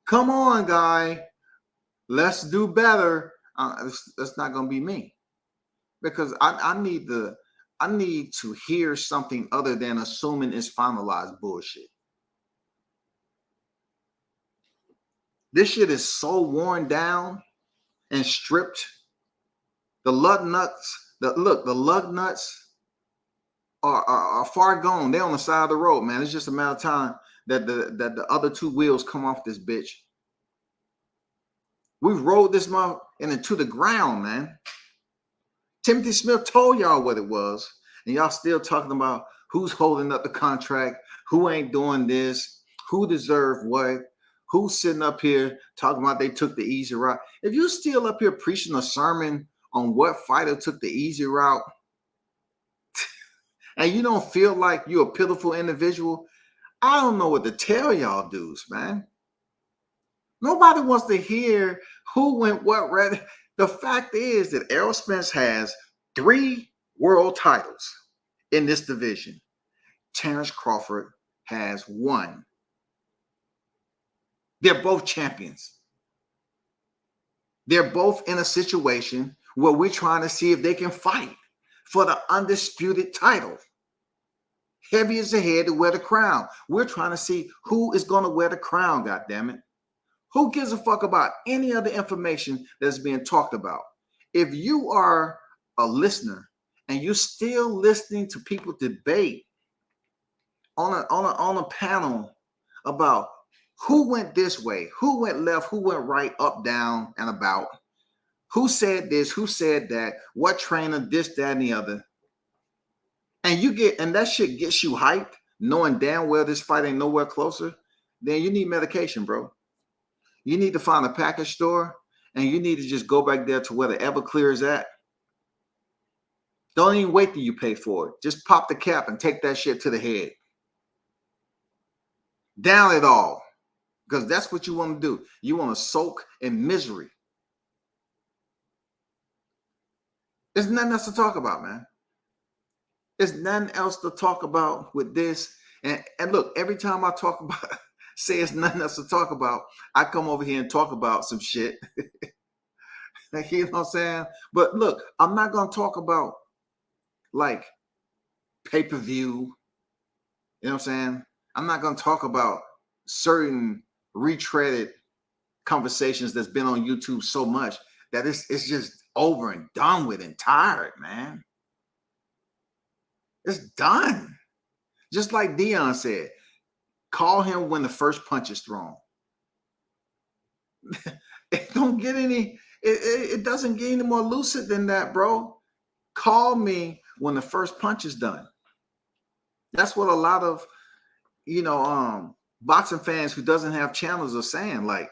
Come on, guy. Let's do better. That's not going to be me, because I need the I need to hear something other than assuming it's finalized bullshit. This shit is so worn down and stripped. The lug nuts, the lug nuts are far gone. They're on the side of the road, man. It's just a matter of time that the other two wheels come off this bitch. We've rolled this mother into the ground, man. Timothy Smith told y'all what it was, and y'all still talking about who's holding up the contract, who ain't doing this, who deserved what, who's sitting up here talking about they took the easy route. If you still up here preaching a sermon on what fighter took the easy route, and you don't feel like you're a pitiful individual, I don't know what to tell y'all dudes, man. Nobody wants to hear who went what. Rather, the fact is that Errol Spence has 3 world titles in this division. Terrence Crawford has 1. They're both champions. They're both in a situation where we're trying to see if they can fight for the undisputed title. Heavy is the head to wear the crown. We're trying to see who is going to wear the crown, goddammit. Who gives a fuck about any other information that's being talked about? If you are a listener and you're still listening to people debate on a panel about who went this way, who went left, who went right, up, down, and about, who said this, who said that, what trainer, this, that, and the other, and that shit gets you hyped, knowing damn well this fight ain't nowhere closer, then you need medication, bro. You need to find a package store, and you need to just go back there to where the Everclear is at. Don't even wait till you pay for it. Just pop the cap and take that shit to the head. Down it all. Because that's what you want to do. You want to soak in misery. There's nothing else to talk about, man. There's nothing else to talk about with this. And look, every time I talk about say it's nothing else to talk about, I come over here and talk about some shit. You know what I'm saying? But look, I'm not going to talk about like pay-per-view. You know what I'm saying? I'm not going to talk about certain retreaded conversations that's been on YouTube so much that it's just over and done with and tired, man. It's done. Just like Dion said, call him when the first punch is thrown. It don't get any, it doesn't get any more lucid than that, bro. Call me when the first punch is done. That's what a lot of, boxing fans who doesn't have channels are saying. Like,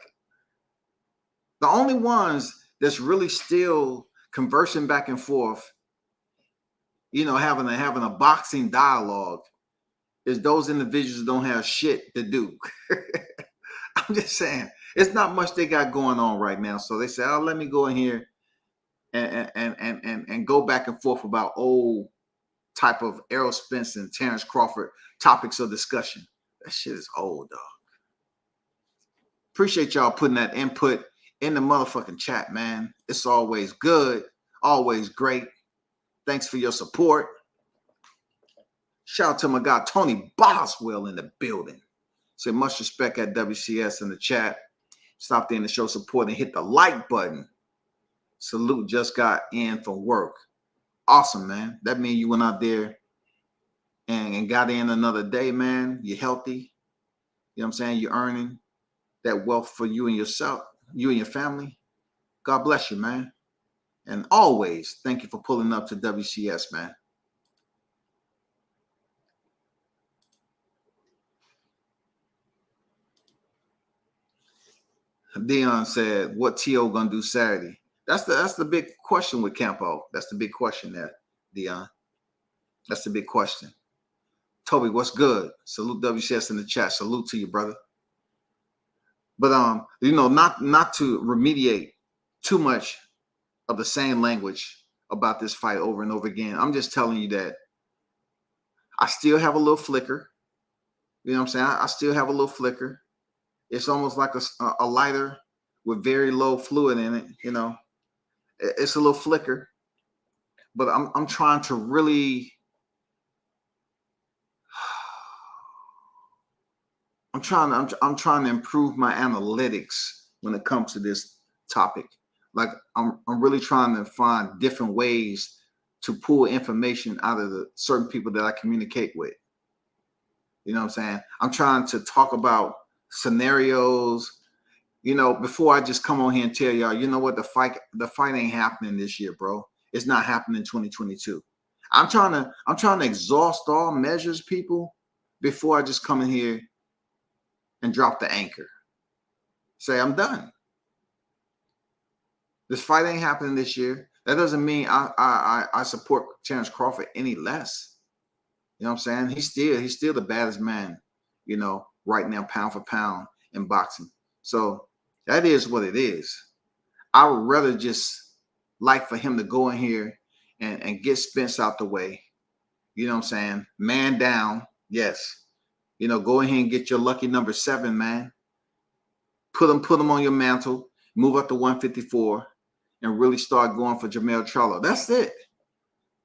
the only ones that's really still conversing back and forth, having a boxing dialogue, is those individuals who don't have shit to do. I'm just saying, it's not much they got going on right now. So they say, let me go in here and go back and forth about old type of Errol Spence and Terrence Crawford topics of discussion. That shit is old, dog. Appreciate y'all putting that input in the motherfucking chat, man. It's always good, always great. Thanks for your support. Shout out to my guy Tony Boswell in the building. Say much respect at WCS in the chat. Stop there in the show support and hit the like button. Salute just got in from work. Awesome, man. That means you went out there and got in another day, man. You're healthy. You know what I'm saying? You're earning that wealth for you and yourself, you and your family. God bless you, man. And always thank you for pulling up to WCS, man. Dion said, what T.O. gonna do Saturday? That's the big question with Campo. That's the big question there, Dion. That's the big question. Toby, what's good? Salute WCS in the chat. Salute to you, brother. But not to remediate too much of the same language about this fight over and over again. I'm just telling you that I still have a little flicker. You know what I'm saying? I still have a little flicker. It's almost like a lighter with very low fluid in it, It's a little flicker. but I'm trying to really. I'm trying to improve my analytics when it comes to this topic. Like I'm really trying to find different ways to pull information out of the certain people that I communicate with. You know what I'm saying? I'm trying to talk about scenarios, before I just come on here and tell y'all, you know what, the fight ain't happening this year, bro. It's not happening in 2022. I'm trying to exhaust all measures, people, before I just come in here and drop the anchor. Say I'm done. This fight ain't happening this year. That doesn't mean I support Terrence Crawford any less. You know what I'm saying? He's still the baddest man, right now, pound for pound in boxing. So that is what it is. I would rather just like for him to go in here and get Spence out the way. You know what I'm saying? Man down. Yes. Go in here and get your lucky number 7, man. Put him on your mantle. Move up to 154 and really start going for Jermell Charlo. That's it.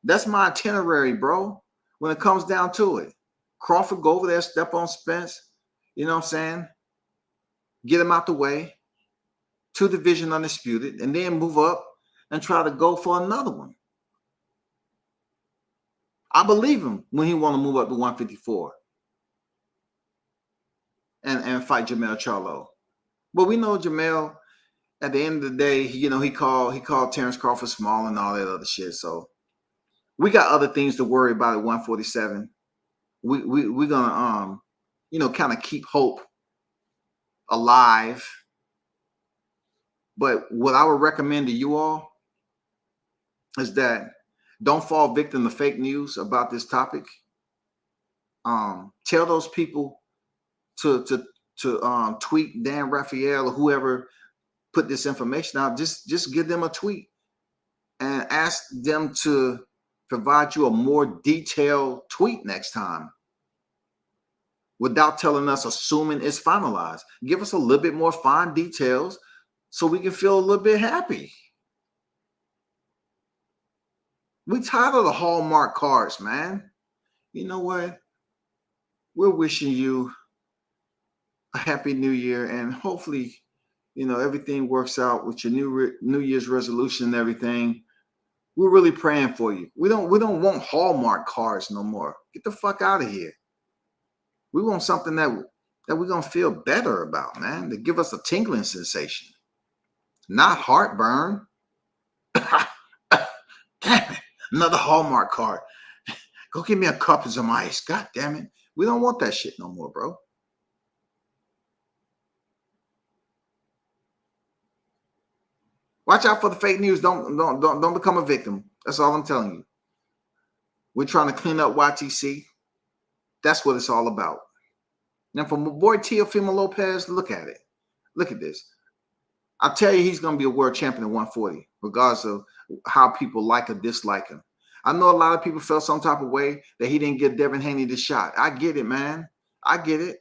That's my itinerary, bro. When it comes down to it, Crawford, go over there, step on Spence. You know what I'm saying? Get him out the way. 2 division undisputed, and then move up and try to go for another one. I believe him when he want to move up to 154 and fight Jermell Charlo. But we know Jermell, at the end of the day, he called Terrence Crawford small and all that other shit. So we got other things to worry about at 147. We're gonna kind of keep hope alive. But what I would recommend to you all is that don't fall victim to fake news about this topic. Tell those people to tweet Dan Rafael or whoever put this information out. Just give them a tweet and ask them to provide you a more detailed tweet next time without telling us, assuming it's finalized. Give us a little bit more fine details so we can feel a little bit happy. We tired of the Hallmark cards, man. You know what? We're wishing you a happy new year, and hopefully, everything works out with your New Year's resolution and everything. We're really praying for you. We don't want Hallmark cards no more. Get the fuck out of here. We want something that we're gonna feel better about, man. To give us a tingling sensation, not heartburn. Damn it, another Hallmark card. Go get me a cup of some ice. God damn it. We don't want that shit no more, bro. Watch out for the fake news. Don't become a victim. That's all I'm telling you. We're trying to clean up YTC. That's what it's all about. Now, for my boy Teofimo Lopez, look at it. Look at this. I'll tell you, he's going to be a world champion at 140, regardless of how people like or dislike him. I know a lot of people felt some type of way that he didn't give Devin Haney the shot. I get it, man. I get it.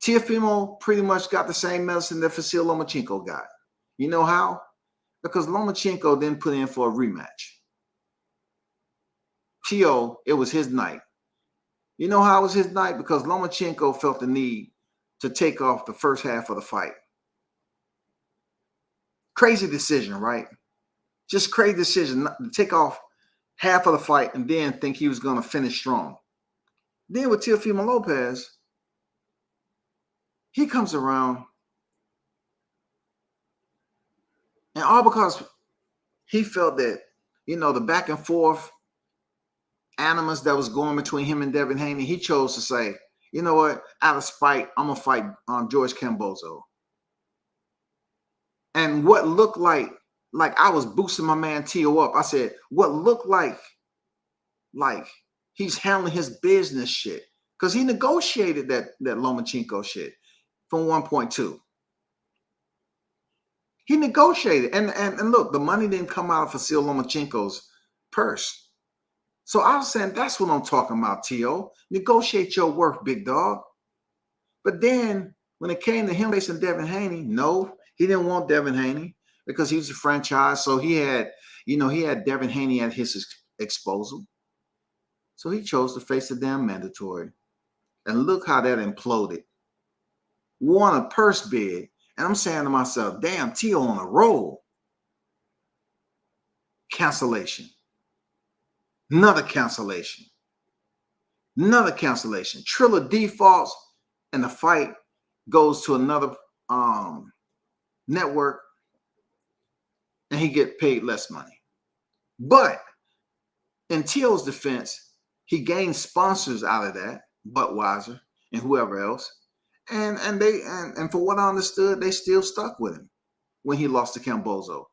Teofimo pretty much got the same medicine that Vasil Lomachenko got. You know how? Because Lomachenko didn't put in for a rematch. Teo, it was his night. You know how it was his night? Because Lomachenko felt the need to take off the first half of the fight. Crazy decision, right? Just crazy decision to take off half of the fight and then think he was going to finish strong. Then with Teofimo Lopez, he comes around, and all because he felt that, the back and forth animus that was going between him and Devin Haney, he chose to say, you know what, out of spite, I'm going to fight George Cambozo. And what looked like I was boosting my man Teo up. I said, what looked like he's handling his business shit. Because he negotiated that Lomachenko shit from 1.2. He negotiated. And look, the money didn't come out of Vasil Lomachenko's purse. So I was saying, that's what I'm talking about, Teo. Negotiate your worth, big dog. But then when it came to him facing Devin Haney, no, he didn't want Devin Haney. because he was a franchise. So he had, he had Devin Haney at his disposal. So he chose to face the damn mandatory. And look how that imploded. Won a purse bid. And I'm saying to myself, damn, T.O. on a roll. Cancellation. Another cancellation. Another cancellation. Triller defaults, and the fight goes to another network, and he get paid less money. But in T.O.'s defense, he gained sponsors out of that, Budweiser and whoever else. And for what I understood, they still stuck with him when he lost to Cambozo.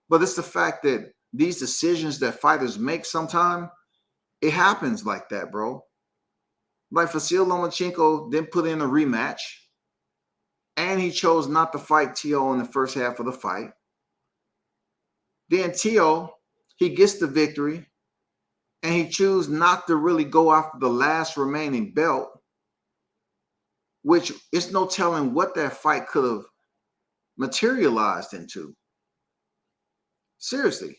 But it's the fact that these decisions that fighters make sometimes, it happens like that, bro. Like Vasil Lomachenko didn't put in a rematch, and he chose not to fight T.O. in the first half of the fight. Then T.O., he gets the victory, and he chooses not to really go after the last remaining belt, which is no telling what that fight could have materialized into. Seriously.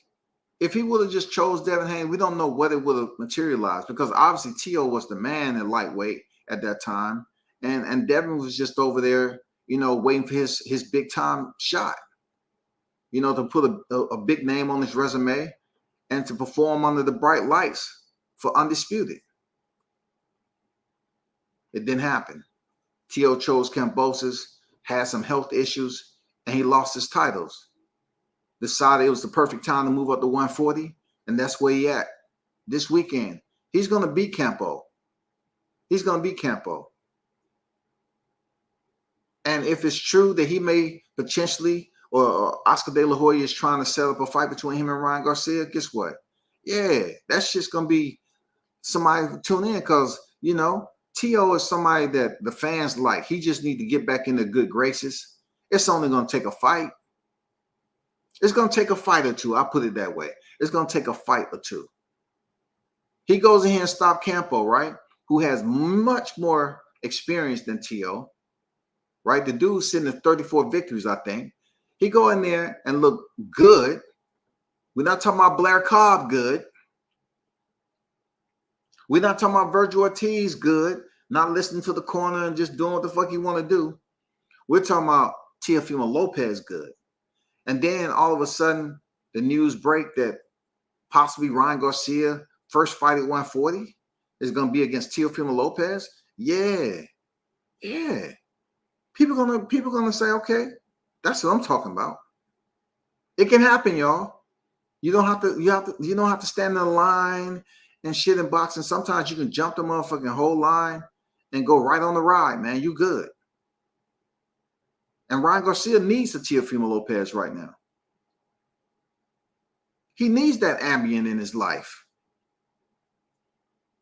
If he would have just chose Devin Haney, we don't know what it would have materialized, because obviously T.O. was the man at lightweight at that time. And Devin was just over there, waiting for his big time shot, to put a big name on his resume and to perform under the bright lights for Undisputed. It didn't happen. T.O. chose Kambosos, had some health issues, and he lost his titles. Decided it was the perfect time to move up to 140, and that's where he at this weekend. He's going to beat Campo. He's going to beat Campo. And if it's true that he may potentially, or Oscar De La Hoya is trying to set up a fight between him and Ryan Garcia, guess what? Yeah, that's just going to be somebody to tune in, because, T.O. is somebody that the fans like. He just need to get back into good graces. It's only going to take a fight. It's going to take a fight or two. I'll put it that way. It's going to take a fight or two. He goes in here and stops Campo, right? Who has much more experience than T.O., right? The dude's sitting at 34 victories, I think. He go in there and look good. We're not talking about Blair Cobb good. We're not talking about Virgil Ortiz good, not listening to the corner and just doing what the fuck you want to do. We're talking about Teofimo Lopez good. And then all of a sudden, the news break that possibly Ryan Garcia first fight at 140 is going to be against Teofimo Lopez. Yeah. People gonna say, okay, that's what I'm talking about. It can happen, y'all. You don't have to stand in the line and shit in boxing. Sometimes you can jump the motherfucking whole line and go right on the ride, man. You good. And Ryan Garcia needs a Teofimo Lopez right now. He needs that Ambien in his life.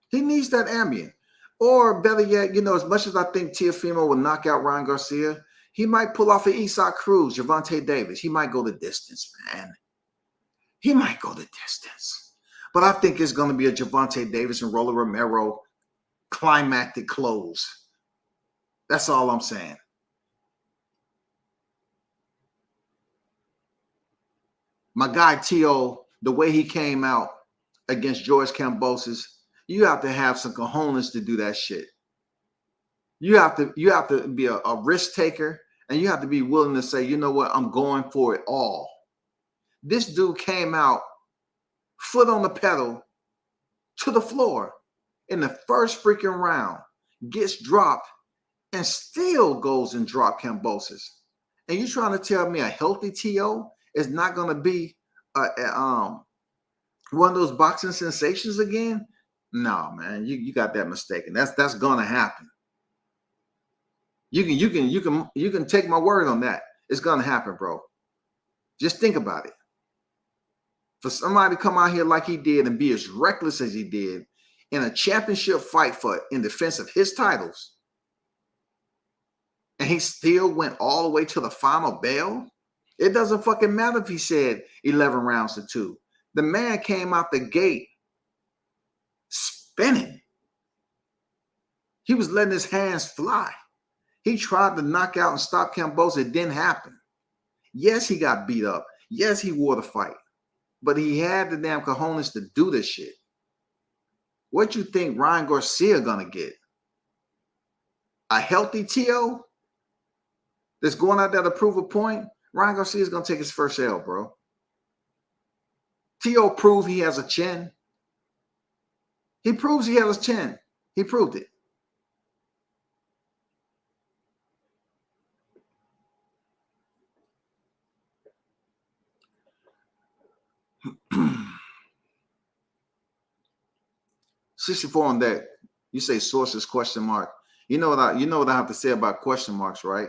He needs that Ambien. Or better yet, as much as I think Teofimo will knock out Ryan Garcia, he might pull off an Isak Cruz, Gervonta Davis. He might go the distance, man. He might go the distance. But I think it's going to be a Gervonta Davis and Rolly Romero climactic close. That's all I'm saying. My guy T.O., the way he came out against George Kambosos, you have to have some cojones to do that shit. You have to be a risk taker, and you have to be willing to say, you know what, I'm going for it all. This dude came out, foot on the pedal, to the floor in the first freaking round, gets dropped, and still goes and drop Kambosos. And you trying to tell me a healthy T.O. is not going to be one of those boxing sensations again? No, man, you got that mistaken. That's going to happen. You can take my word on that. It's going to happen, bro. Just think about it. For somebody to come out here like he did and be as reckless as he did in a championship fight in defense of his titles, and he still went all the way to the final bell. It doesn't fucking matter if he said 11 rounds to 2. The man came out the gate spinning. He was letting his hands fly. He tried to knock out and stop Kambosos. It didn't happen. Yes, he got beat up. Yes, he wore the fight. But he had the damn cojones to do this shit. What you think Ryan Garcia gonna get? A healthy T.O. that's going out there to prove a point? Ryan Garcia is gonna take his first L, bro. T.O. proved he has a chin. He proves he has a chin. He proved it. $64 on that. You say sources question mark. You know what I have to say about question marks, right?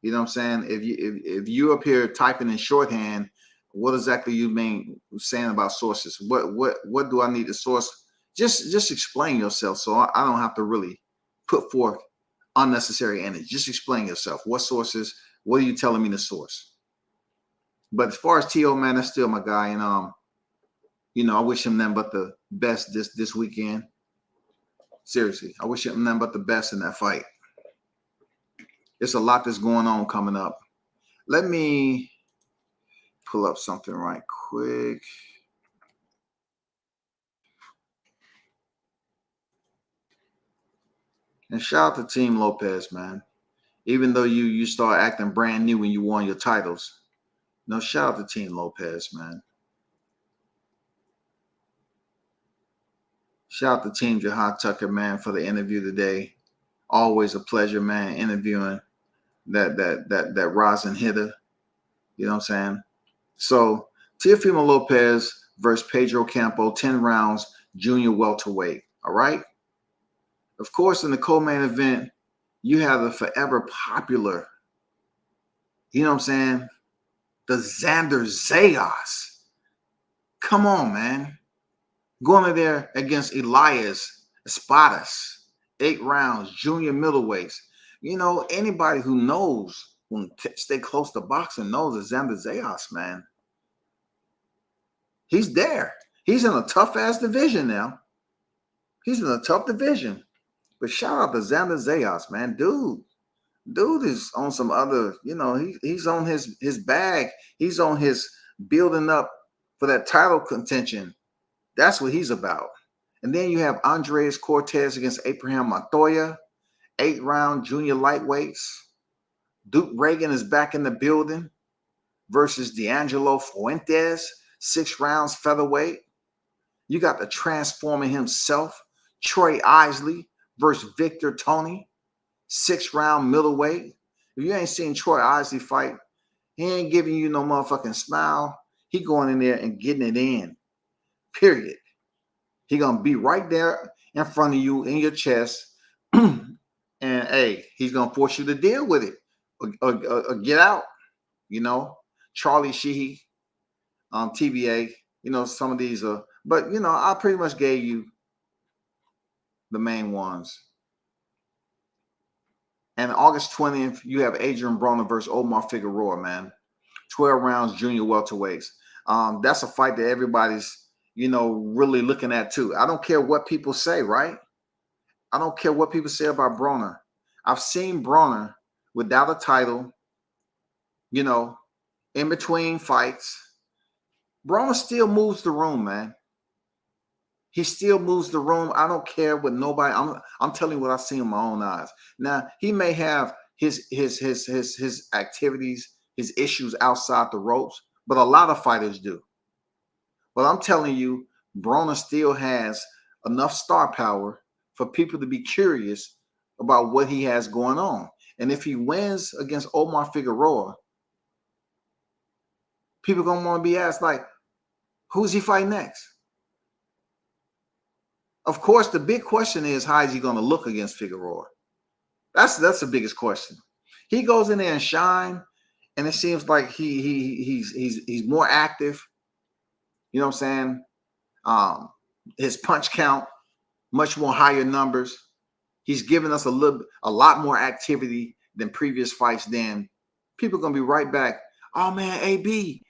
You know what I'm saying? If you up here typing in shorthand, what exactly you mean saying about sources? What do I need to source? Just explain yourself so I don't have to really put forth unnecessary energy. Just explain yourself. What sources? What are you telling me to source? But as far as T.O., man, that's still my guy. And I wish him nothing but the best this weekend. Seriously, I wish him nothing but the best in that fight. There's a lot that's going on coming up. Let me pull up something right quick. And shout out to Team Lopez, man. Even though you start acting brand new when you won your titles. No, shout out to Team Lopez, man. Shout out to Team Jahad Tucker, man, for the interview today. Always a pleasure, man, interviewing that rising hitter. You know what I'm saying? So, Teofimo Lopez versus Pedro Campo, 10 rounds, junior welterweight. All right? Of course, in the co-main event, you have the forever popular, you know what I'm saying, the Xander Zayas. Come on, man. Going in there against Elias Espadas, 8 rounds, junior middleweights. You know, anybody who knows, when stay close to boxing, knows that Xander Zayas, man. He's there. He's in a tough-ass division now. He's in a tough division. But shout out to Xander Zayas, man. Dude is on some other, he's on his bag. He's on his building up for that title contention. That's what he's about. And then you have Andres Cortez against Abraham Montoya, 8-round junior lightweights. Duke Reagan is back in the building versus D'Angelo Fuentes, 6 rounds featherweight. You got the transformer himself, Troy Isley versus Victor Tony, 6-round middleweight. If you ain't seen Troy Isley fight, he ain't giving you no motherfucking smile. He going in there and getting it in. Period. He gonna be right there in front of you in your chest, and hey, he's gonna force you to deal with it or get out. Charlie Sheehy, TBA. Some of these are, but I pretty much gave you the main ones. And August 20th, you have Adrian Broner versus Omar Figueroa, man. 12 rounds, junior welterweights. That's a fight that everybody's really looking at too. I don't care what people say, right? I don't care what people say about Broner. I've seen Broner without a title, in between fights. Broner still moves the room, man. He still moves the room. I don't care what nobody. I'm telling you what I've seen with my own eyes. Now, he may have his activities, his issues outside the ropes, but a lot of fighters do. But I'm telling you, Broner still has enough star power for people to be curious about what he has going on. And if he wins against Omar Figueroa, people are going to want to be asked, like, who's he fighting next? Of course, the big question is, how is he going to look against Figueroa? That's the biggest question. He goes in there and shine, and it seems like he's more active. You know what I'm saying? His punch count, much more higher numbers. He's given us a lot more activity than previous fights. Then people are gonna be right back. Oh man, AB.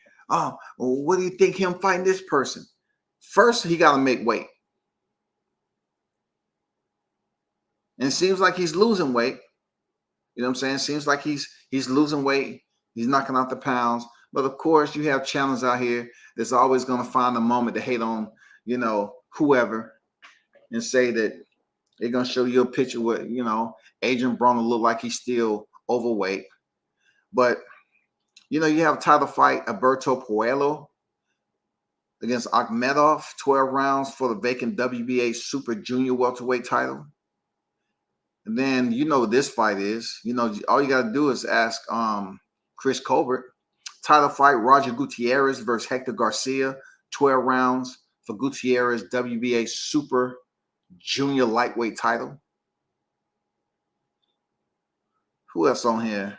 What do you think him fighting this person? First, he got to make weight, and it seems like he's losing weight. You know what I'm saying? Seems like he's losing weight. He's knocking out the pounds. But of course, you have channels out here that's always going to find a moment to hate on, whoever, and say that they're going to show you a picture with, Adrian Broner look like he's still overweight. But, you have a title fight, Alberto Puello against Akhmedov, 12 rounds for the vacant WBA Super Junior welterweight title. And then what this fight is. All you got to do is ask Chris Colbert. Title fight, Roger Gutierrez versus Hector Garcia, 12 rounds for Gutierrez WBA Super Junior lightweight title. Who else on here?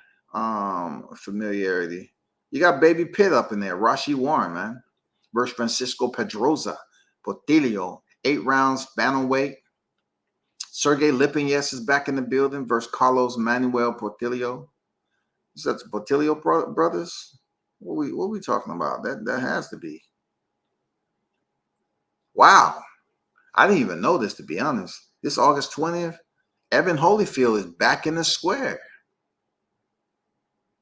Familiarity. You got Baby Pitt up in there. Rashi Warren, man, versus Francisco Pedroza Portillo, 8 rounds bantamweight. Sergey Lipinets is back in the building versus Carlos Manuel Portillo. Is that the Portillo brothers? What we talking about? That has to be. Wow. I didn't even know this, to be honest. This August 20th, Evan Holyfield is back in the square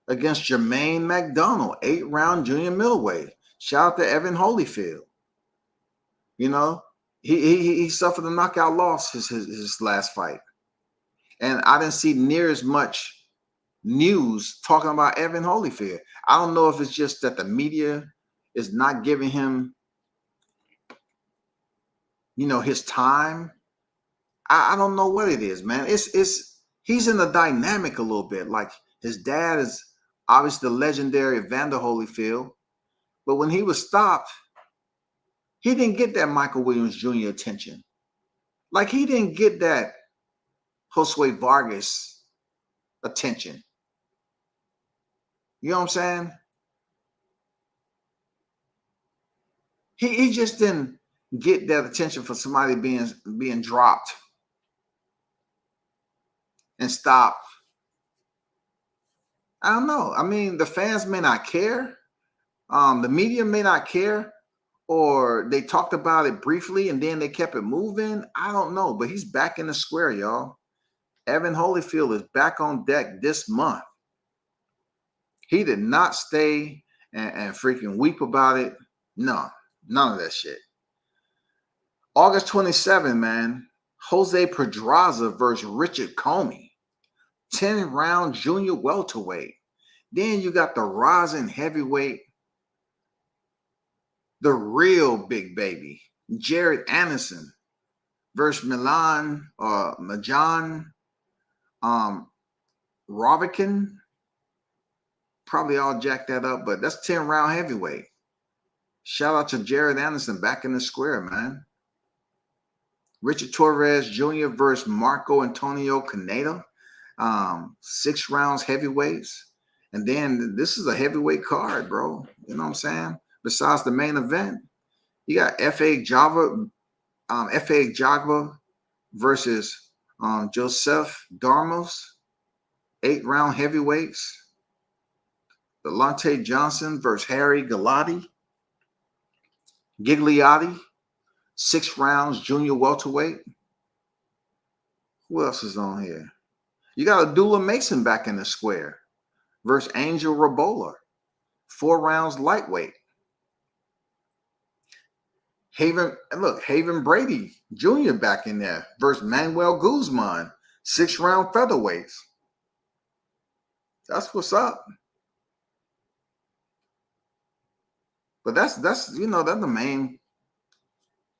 against Jermaine McDonald, 8-round junior middleweight. Shout out to Evan Holyfield. He suffered a knockout loss his last fight. And I didn't see near as much news talking about Evan Holyfield. I don't know if it's just that the media is not giving him, his time. I don't know what it is, man. He's in the dynamic a little bit. Like, his dad is obviously the legendary Evander Holyfield, but when he was stopped, he didn't get that Michael Williams Jr. attention. Like, he didn't get that Josue Vargas attention. You know what I'm saying? He just didn't get that attention for somebody being dropped and stopped. I don't know. I mean, the fans may not care. The media may not care. Or they talked about it briefly and then they kept it moving. I don't know. But he's back in the square, y'all. Evan Holyfield is back on deck this month. He did not stay and freaking weep about it. No, none of that shit. August 27, man. Jose Pedraza versus Richard Comey. 10-round junior welterweight. Then you got the rising heavyweight, the real big baby, Jared Anderson versus Majan Rovikin. Probably all jacked that up, but that's 10-round heavyweight. Shout out to Jared Anderson back in the square, man. Richard Torres Jr. versus Marco Antonio Caneda. 6 rounds heavyweights. And then this is a heavyweight card, bro. You know what I'm saying? Besides the main event, you got F.A. Java versus Joseph Darmos. 8-round heavyweights. Delonte Johnson versus Harry Gigliotti. 6 rounds junior welterweight. Who else is on here? You got Abdullah Mason back in the square versus Angel Rabola. 4 rounds lightweight. Haven Brady Jr. back in there versus Manuel Guzman. 6-round featherweights. That's what's up. But that's that's the main.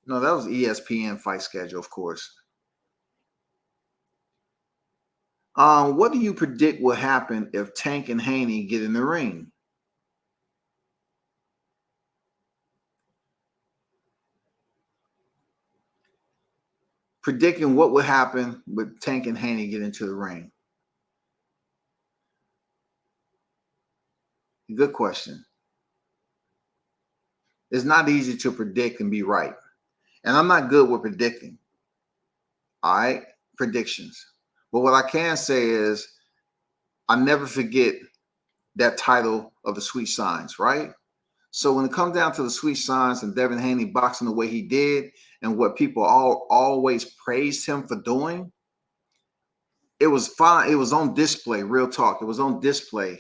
No, that was ESPN fight schedule, of course. What do you predict will happen if Tank and Haney get in the ring? Predicting what would happen with Tank and Haney get into the ring. Good question. It's not easy to predict and be right. And I'm not good with predicting. All right? Predictions. But what I can say is I never forget that title of the Sweet Signs, right? So when it comes down to the Sweet Signs and Devin Haney boxing the way he did and what people always praised him for doing, it was fine. It was on display, real talk. It was on display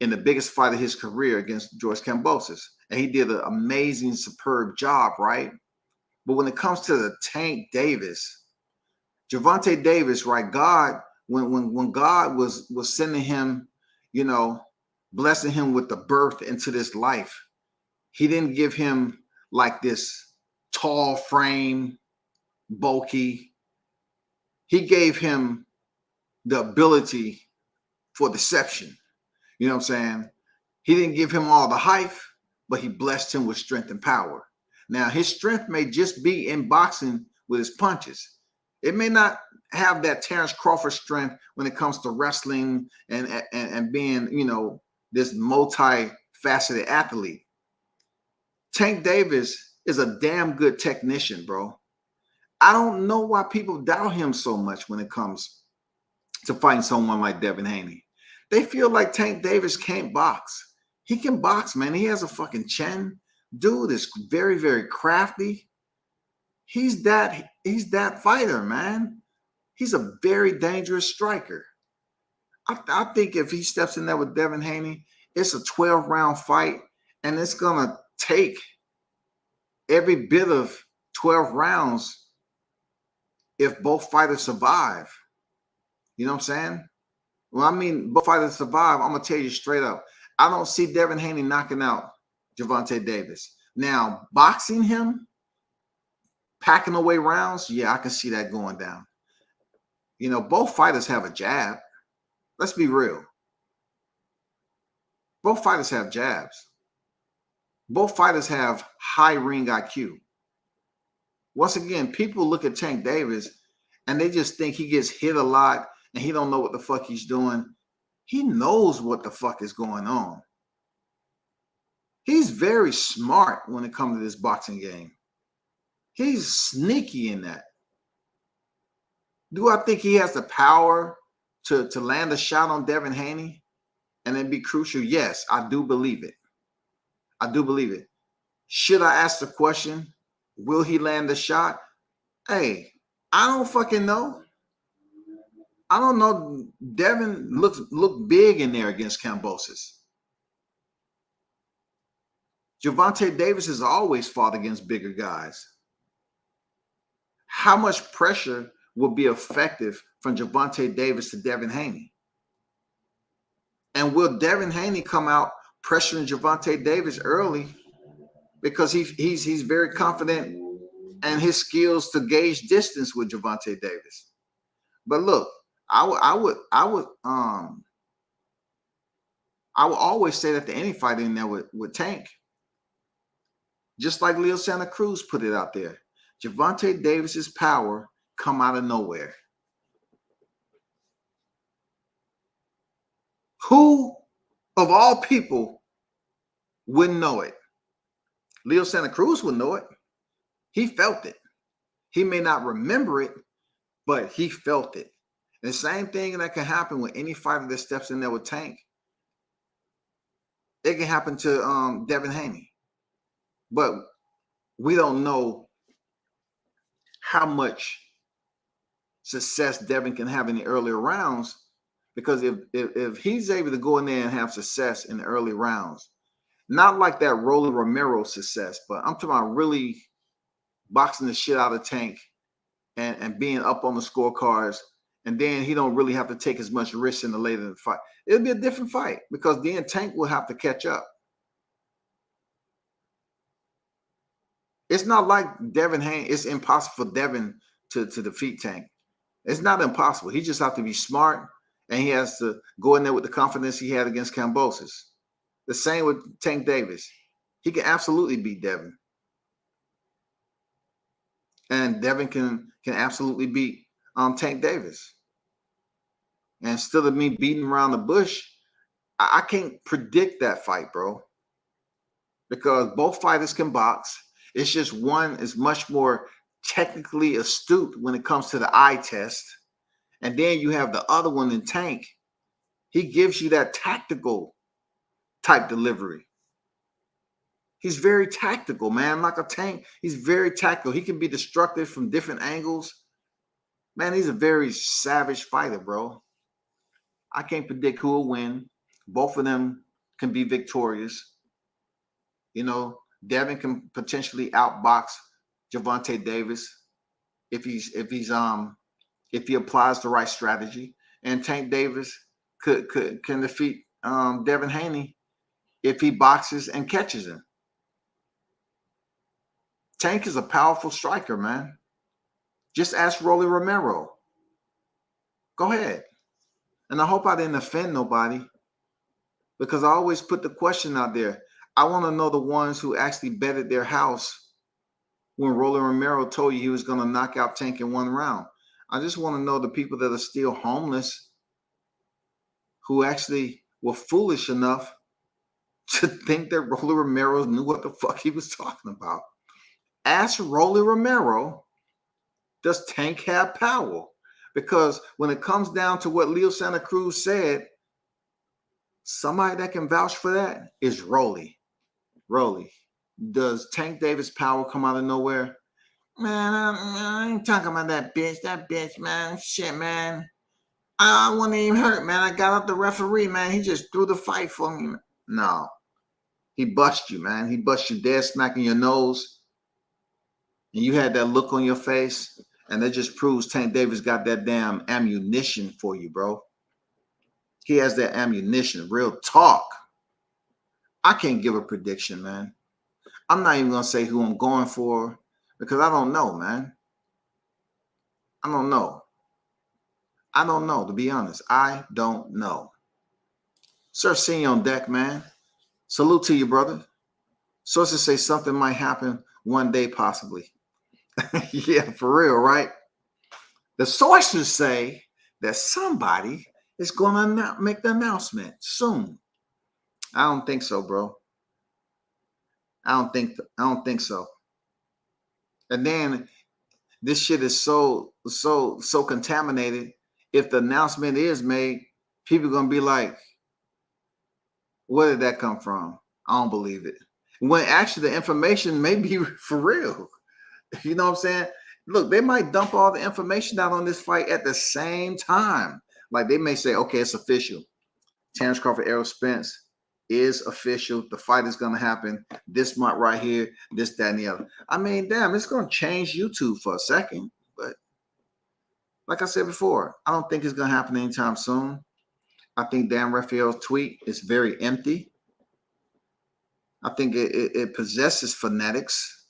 in the biggest fight of his career against George Kambosos. And he did an amazing, superb job, right? But when it comes to the Tank Davis, Gervonta Davis, right? God, when God was sending him, blessing him with the birth into this life, he didn't give him like this tall frame, bulky. He gave him the ability for deception. You know what I'm saying? He didn't give him all the height, but he blessed him with strength and power. Now, his strength may just be in boxing with his punches. It may not have that Terrence Crawford strength when it comes to wrestling and being, this multi-faceted athlete. Tank Davis is a damn good technician, bro. I don't know why people doubt him so much when it comes to fighting someone like Devin Haney. They feel like Tank Davis can't box. He can box, man. He has a fucking chin. Dude is very, very crafty. He's that fighter, man. He's a very dangerous striker. I think if he steps in there with Devin Haney, it's a 12-round fight, and it's going to take every bit of 12 rounds if both fighters survive. You know what I'm saying? Well, I mean, both fighters survive. I'm going to tell you straight up. I don't see Devin Haney knocking out Gervonta Davis. Now, boxing him, packing away rounds, yeah, I can see that going down. Both fighters have a jab. Let's be real. Both fighters have jabs. Both fighters have high ring IQ. Once again, people look at Tank Davis and they just think he gets hit a lot and he don't know what the fuck he's doing. He knows what the fuck is going on. He's very smart when it comes to this boxing game. He's sneaky in that. Do I think he has the power to land a shot on Devin Haney and then be crucial? Yes, I do believe it. I do believe it. Should I ask the question, will he land the shot? Hey, I don't fucking know. I don't know. Devin looked big in there against Kambosos. Gervonta Davis has always fought against bigger guys. How much pressure will be effective from Gervonta Davis to Devin Haney? And will Devin Haney come out pressuring Gervonta Davis early because he's very confident in his skills to gauge distance with Gervonta Davis? But look, I would always say that to any fighter in there with Tank. Just like Leo Santa Cruz put it out there. Gervonta Davis's power come out of nowhere. Who of all people wouldn't know it? Leo Santa Cruz would know it. He felt it. He may not remember it, but he felt it. The same thing that can happen with any fighter that steps in there with Tank. It can happen to Devin Haney. But we don't know how much success Devin can have in the earlier rounds, because if he's able to go in there and have success in the early rounds, not like that Rolly Romero success, but I'm talking about really boxing the shit out of Tank and being up on the scorecards, and then he don't really have to take as much risk in the later in the fight. It'll be a different fight because then Tank will have to catch up. It's not like Devin Haney. It's impossible for Devin to defeat Tank. It's not impossible. He just has to be smart, and he has to go in there with the confidence he had against Kambosos. The same with Tank Davis. He can absolutely beat Devin. And Devin can absolutely beat Tank Davis. And instead of me beating around the bush, I can't predict that fight, bro. Because both fighters can box. It's just one is much more technically astute when it comes to the eye test. And then you have the other one in Tank. He gives you that tactical type delivery. He's very tactical, man. Like a Tank, he's very tactical. He can be destructive from different angles. Man, he's a very savage fighter, bro. I can't predict who will win. Both of them can be victorious. You know, Devin can potentially outbox Javante Davis if he applies the right strategy, and Tank Davis can defeat Devin Haney if he boxes and catches him. Tank is a powerful striker, man. Just ask Rolly Romero. Go ahead. And I hope I didn't offend nobody, because I always put the question out there. I want to know the ones who actually betted their house when Rolly Romero told you he was going to knock out Tank in one round. I just want to know the people that are still homeless who actually were foolish enough to think that Rolly Romero knew what the fuck he was talking about. Ask Rolly Romero, does Tank have power? Because when it comes down to what Leo Santa Cruz said, somebody that can vouch for that is Rolly. Rolly, does Tank Davis power come out of nowhere? Man, I ain't talking about that bitch. That bitch, man. Shit, man. I wasn't even hurt, man. I got up the referee, man. He just threw the fight for me. Man. No. He bust you, man. He bust you dead smack in your nose. And you had that look on your face. And that just proves Tank Davis got that damn ammunition for you, bro. He has that ammunition. Real talk. I can't give a prediction, man. I'm not even going to say who I'm going for, because I don't know, man. I don't know. I don't know, to be honest. I don't know. Sir, seeing you on deck, man. Salute to you, brother. Sources say something might happen one day, possibly. Yeah, for real, right? The sources say that somebody is going to make the announcement soon. I don't think so, bro. I don't think so. And then this shit is so contaminated. If the announcement is made, people are gonna be like, where did that come from? I don't believe it. When actually the information may be for real. You know what I'm saying? Look, they might dump all the information out on this fight at the same time. Like they may say, okay, it's official. Terrence Crawford, Errol Spence is official. The fight is going to happen this month right here, this, that, and the other. I mean, damn, it's going to change YouTube for a second. But like I said before, I don't think it's going to happen anytime soon. I think Dan Rafael's tweet is very empty. I think it possesses phonetics.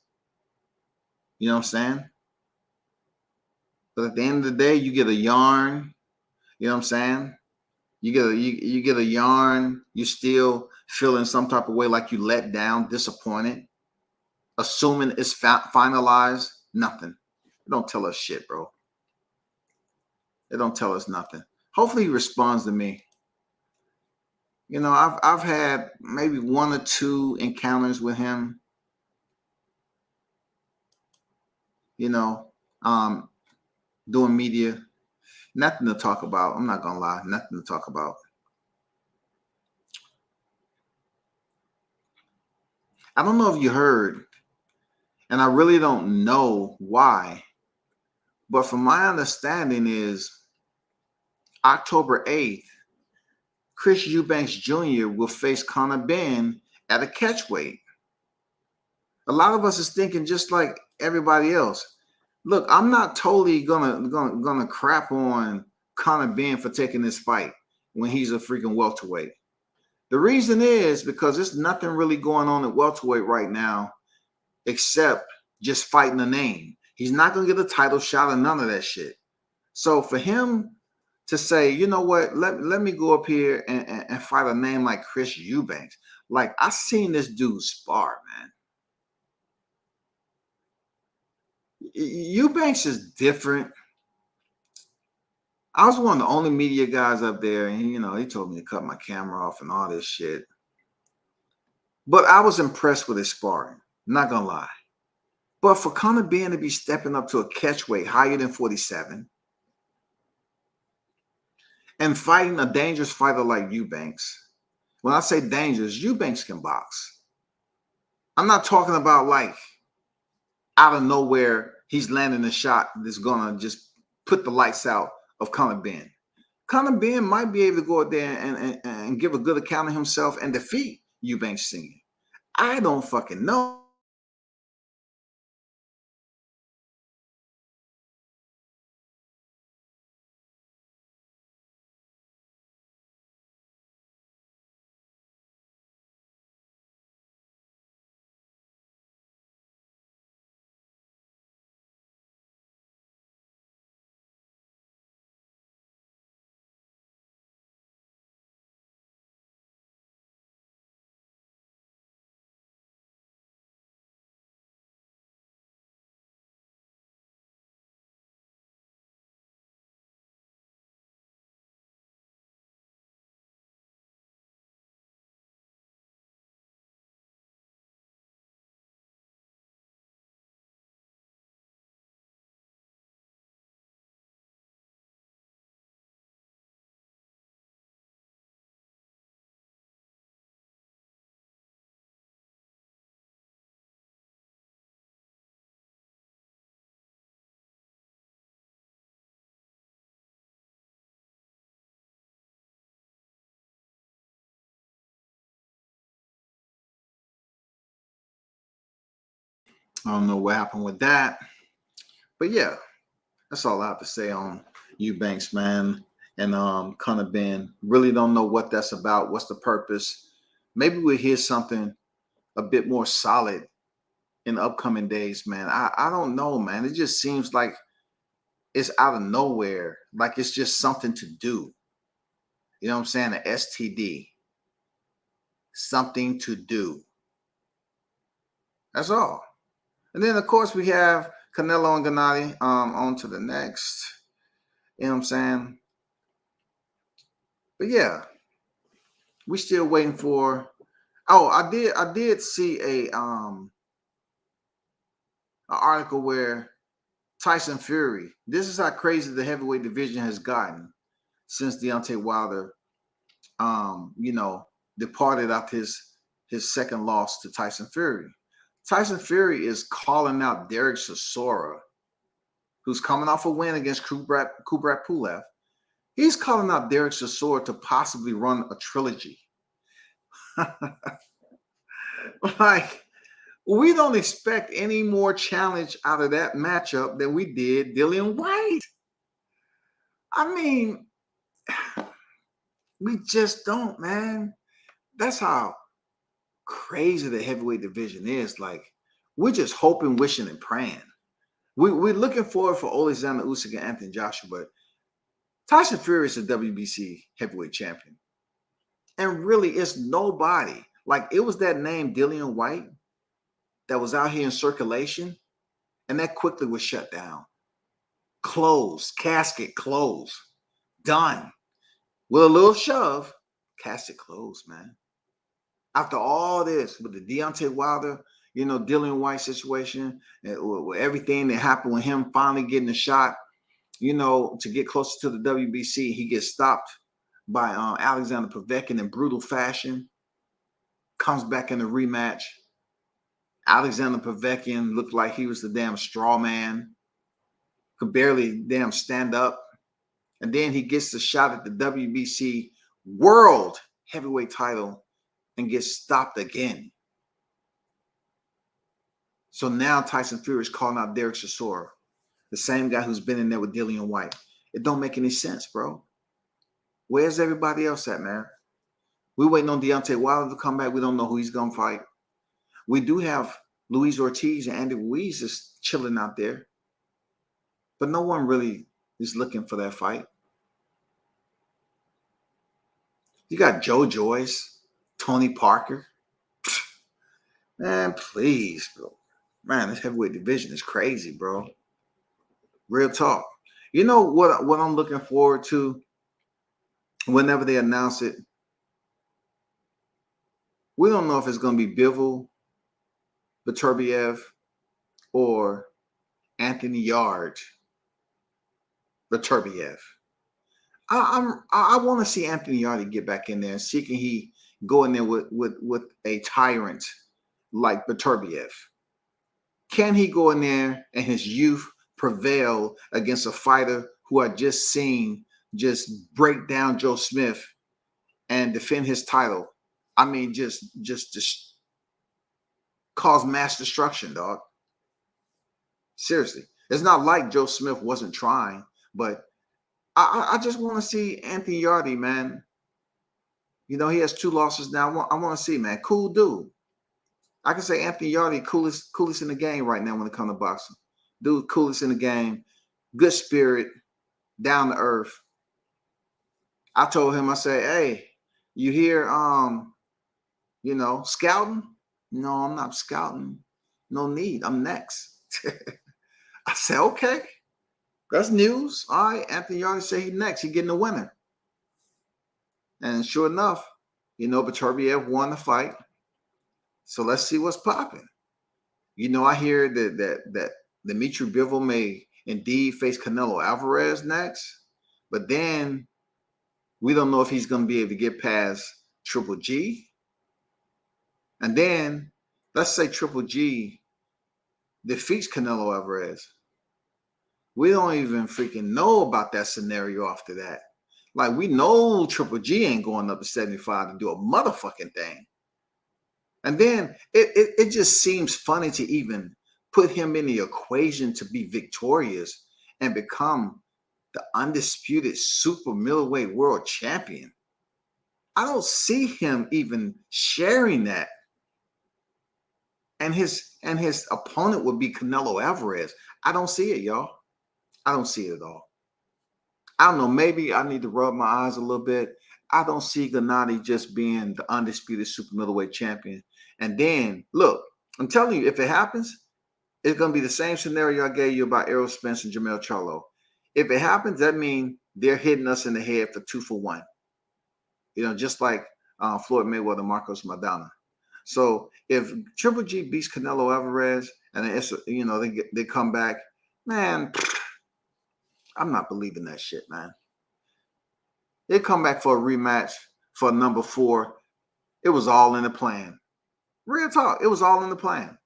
You know what I'm saying? But at the end of the day, you get a yarn. You know what I'm saying? You get a yarn. You still feeling some type of way, like you let down, disappointed, assuming it's finalized. Nothing. It don't tell us shit, bro. It don't tell us nothing. Hopefully he responds to me. You know, I've had maybe 1 or 2 encounters with him. You know, doing media. Nothing to talk about. I'm not gonna lie. Nothing to talk about. I don't know if you heard, and I really don't know why, but from my understanding is October 8th, Chris Eubanks Jr. will face Conor Benn at a catchweight. A lot of us is thinking just like everybody else. Look, I'm not totally gonna crap on Conor Benn for taking this fight when he's a freaking welterweight. The reason is because there's nothing really going on at welterweight right now except just fighting a name. He's not gonna get a title shot or none of that shit. So for him to say, you know what, let me go up here and fight a name like Chris Eubanks. Like, I seen this dude spar, man. Eubanks is different. I was one of the only media guys up there, and he told me to cut my camera off and all this shit. But I was impressed with his sparring, not gonna lie. But for Conor Benn to be stepping up to a catchweight higher than 47 and fighting a dangerous fighter like Eubanks. When I say dangerous, Eubanks can box. I'm not talking about like out of nowhere he's landing a shot that's gonna just put the lights out of Conor Benn. Conor Benn might be able to go out there and give a good account of himself and defeat Eubanks Sr.? I don't fucking know. I don't know what happened with that. But yeah, that's all I have to say on Eubanks, man. And Conor Ben. Really don't know what that's about. What's the purpose? Maybe we'll hear something a bit more solid in upcoming days, man. I don't know, man. It just seems like it's out of nowhere. Like it's just something to do. You know what I'm saying? An STD. Something to do. That's all. And then, of course, we have Canelo and Gennady on to the next. You know what I'm saying? But yeah, we still waiting for. Oh, I did see an article where Tyson Fury. This is how crazy the heavyweight division has gotten since Deontay Wilder, departed after his second loss to Tyson Fury. Tyson Fury is calling out Derek Chisora, who's coming off a win against Kubrat Pulev. He's calling out Derek Chisora to possibly run a trilogy. Like, we don't expect any more challenge out of that matchup than we did Dillian White. I mean, we just don't, man. That's how crazy the heavyweight division is. Like, we're just hoping, wishing, and praying. We're looking forward for Alexander Usyk and Anthony Joshua, but Tyson Fury is a WBC heavyweight champion. And really, it's nobody. Like, it was that name, Dillian White, that was out here in circulation, and that quickly was shut down. Closed, casket closed, done. With a little shove, casket closed, man. After all this, with the Deontay Wilder, Dillian White situation, with everything that happened with him finally getting a shot, to get closer to the WBC, he gets stopped by Alexander Povetkin in brutal fashion, comes back in the rematch. Alexander Povetkin looked like he was the damn straw man, could barely damn stand up. And then he gets the shot at the WBC world heavyweight title and gets stopped again. So now Tyson Fury is calling out Derek Chisora, the same guy who's been in there with Dillian White. It don't make any sense, bro. Where's everybody else at, man? We're waiting on Deontay Wilder to come back. We don't know who he's going to fight. We do have Luis Ortiz and Andy Ruiz just chilling out there. But no one really is looking for that fight. You got Joe Joyce, Tony Parker. Man, please, bro. Man, this heavyweight division is crazy, bro. Real talk. You know what I'm looking forward to whenever they announce it? We don't know if it's going to be Bivol, Beterbiev, or Anthony Yarde, Beterbiev. I want to see Anthony Yarde get back in there and see can he go in there with a tyrant like Beterbiev. Can he go in there and his youth prevail against a fighter who I just seen just break down Joe Smith and defend his title. I mean, just cause mass destruction, dog. Seriously. It's not like Joe Smith wasn't trying, but I just want to see Anthony Yardy, man. You know, he has 2 losses now. I want to see, man. Cool dude. I can say Anthony Yardy, coolest in the game right now when it comes to boxing. Dude, coolest in the game. Good spirit, down to earth. I told him, I said, hey, you here, you know, scouting? No, I'm not scouting. No need. I'm next. I said, okay. That's news. All right. Anthony Yardy said he's next. He's getting the winner. And sure enough, you know, Beterbiev won the fight. So let's see what's popping. You know, I hear that Dimitri Bivol may indeed face Canelo Alvarez next, but then we don't know if he's going to be able to get past Triple G. And then let's say Triple G defeats Canelo Alvarez. We don't even freaking know about that scenario after that. Like, we know Triple G ain't going up to 75 to do a motherfucking thing. And then it just seems funny to even put him in the equation to be victorious and become the undisputed super middleweight world champion. I don't see him even sharing that. And his opponent would be Canelo Alvarez. I don't see it, y'all. I don't see it at all. I don't know. Maybe I need to rub my eyes a little bit. I don't see Gennady just being the undisputed super middleweight champion. And then, look, I'm telling you, if it happens, it's going to be the same scenario I gave you about Errol Spence and Jermell Charlo. If it happens, that means they're hitting us in the head for 2 for 1. You know, just like Floyd Mayweather, Marcos Maidana. So if Triple G beats Canelo Alvarez and it's, you know, they come back, man, I'm not believing that shit, man. They come back for a rematch for number 4. It was all in the plan. Real talk. It was all in the plan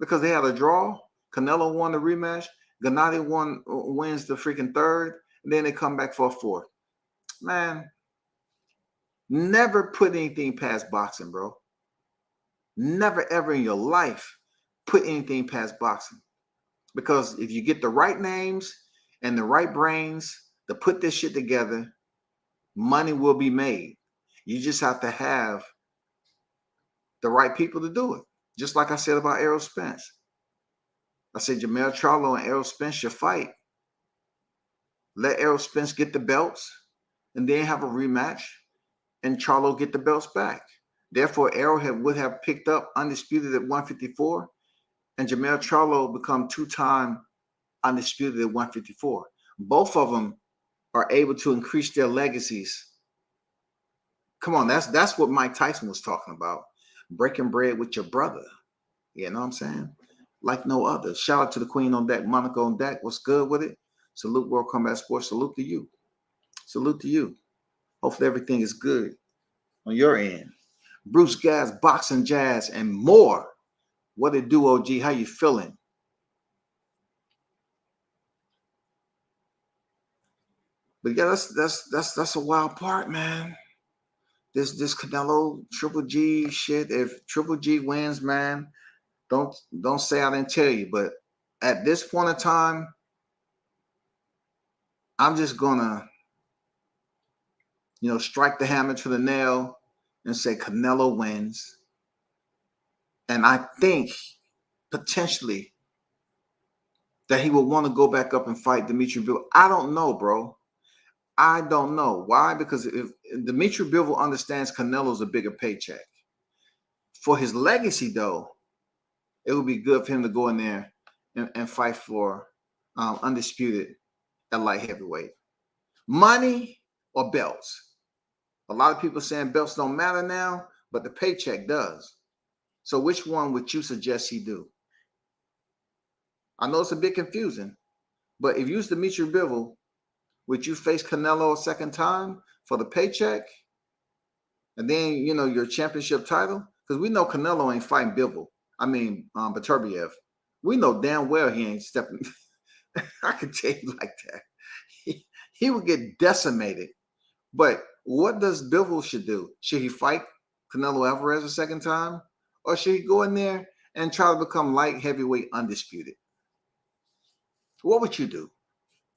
because they had a draw. Canelo won the rematch. Gennady wins the freaking 3rd. And then they come back for a 4th. Man, never put anything past boxing, bro. Never, ever in your life put anything past boxing. Because if you get the right names and the right brains to put this shit together, money will be made. You just have to have the right people to do it. Just like I said about Errol Spence. I said Jermell Charlo and Errol Spence should fight. Let Errol Spence get the belts and then have a rematch and Charlo get the belts back. Therefore, Errol would have picked up undisputed at 154 and Jermell Charlo become 2-time undisputed at 154. Both of them are able to increase their legacies. Come on, that's what Mike Tyson was talking about. Breaking bread with your brother. You know what I'm saying? Like no other. Shout out to the queen on deck, Monica on deck. What's good with it? Salute World Combat Sports. Salute to you. Salute to you. Hopefully everything is good on your end. Bruce Gas, Boxing Jazz, and more. What it do, OG? How you feeling? But yeah, that's a wild part, man. This Canelo Triple G shit. If Triple G wins, man, don't say I didn't tell you. But at this point in time, I'm just gonna, you know, strike the hammer to the nail and say Canelo wins. And I think potentially that he would want to go back up and fight Dimitri Bivol. I don't know, bro. I don't know. Why? Because if Dimitri Bivol understands Canelo's a bigger paycheck. For his legacy, though, it would be good for him to go in there and fight for undisputed at light heavyweight. Money or belts? A lot of people saying belts don't matter now, but the paycheck does. So which one would you suggest he do? I know it's a bit confusing, but if you use Dimitri Bivol, would you face Canelo a second time for the paycheck? And then, you know, your championship title? Because we know Canelo ain't fighting Bivol. I mean, Beterbiev. We know damn well he ain't stepping. I can tell you like that. He would get decimated. But what does Bivol should do? Should he fight Canelo Alvarez a second time? Or should he go in there and try to become light heavyweight undisputed? What would you do?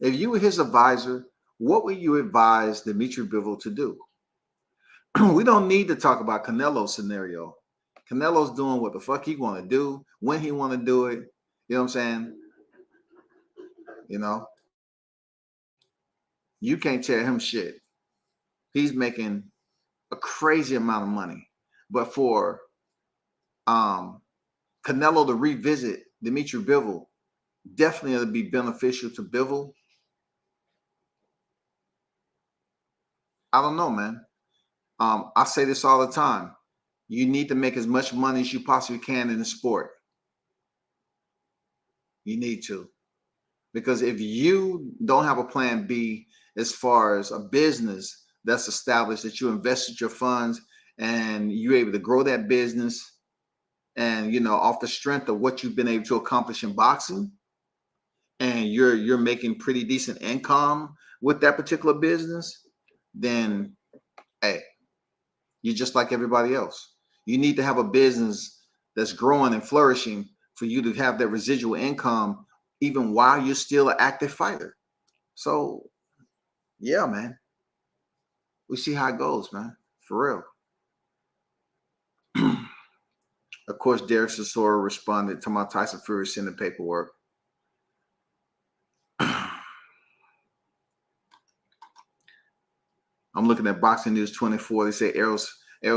If you were his advisor, what would you advise Dimitri Bivol to do? We don't need to talk about Canelo's scenario. Canelo's doing what the fuck he want to do, when he want to do it. You know what I'm saying? You know, you can't tell him shit. He's making a crazy amount of money. But for Canelo to revisit Dimitri Bivol, definitely it'll be beneficial to Bivol. I don't know, man. I say this all the time. You need to make as much money as you possibly can in the sport. You need to. Because if you don't have a plan B as far as a business that's established, that you invested your funds and you're able to grow that business, and, you know, off the strength of what you've been able to accomplish in boxing, and you're making pretty decent income with that particular business, then, hey, you're just like everybody else. You need to have a business that's growing and flourishing for you to have that residual income even while you're still an active fighter. So, yeah, man. We see how it goes, man. For real. Of course, Derek Chisora responded to my Tyson Fury sending paperwork. I'm looking at Boxing News 24. They say Errol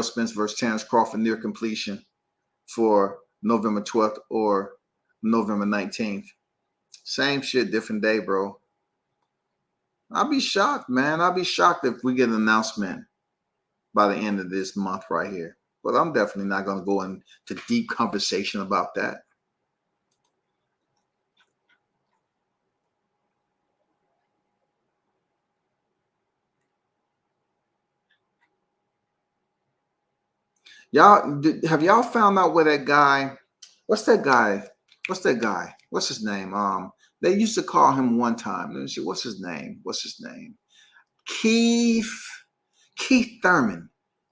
Spence versus Terrence Crawford near completion for November 12th or November 19th. Same shit, different day, bro. I'll be shocked, man. I'll be shocked if we get an announcement by the end of this month right here. But I'm definitely not going to go into deep conversation about that. Have y'all found out where that guy, what's that guy? What's his name? They used to call him one time. Let me see, what's his name? Keith Thurman.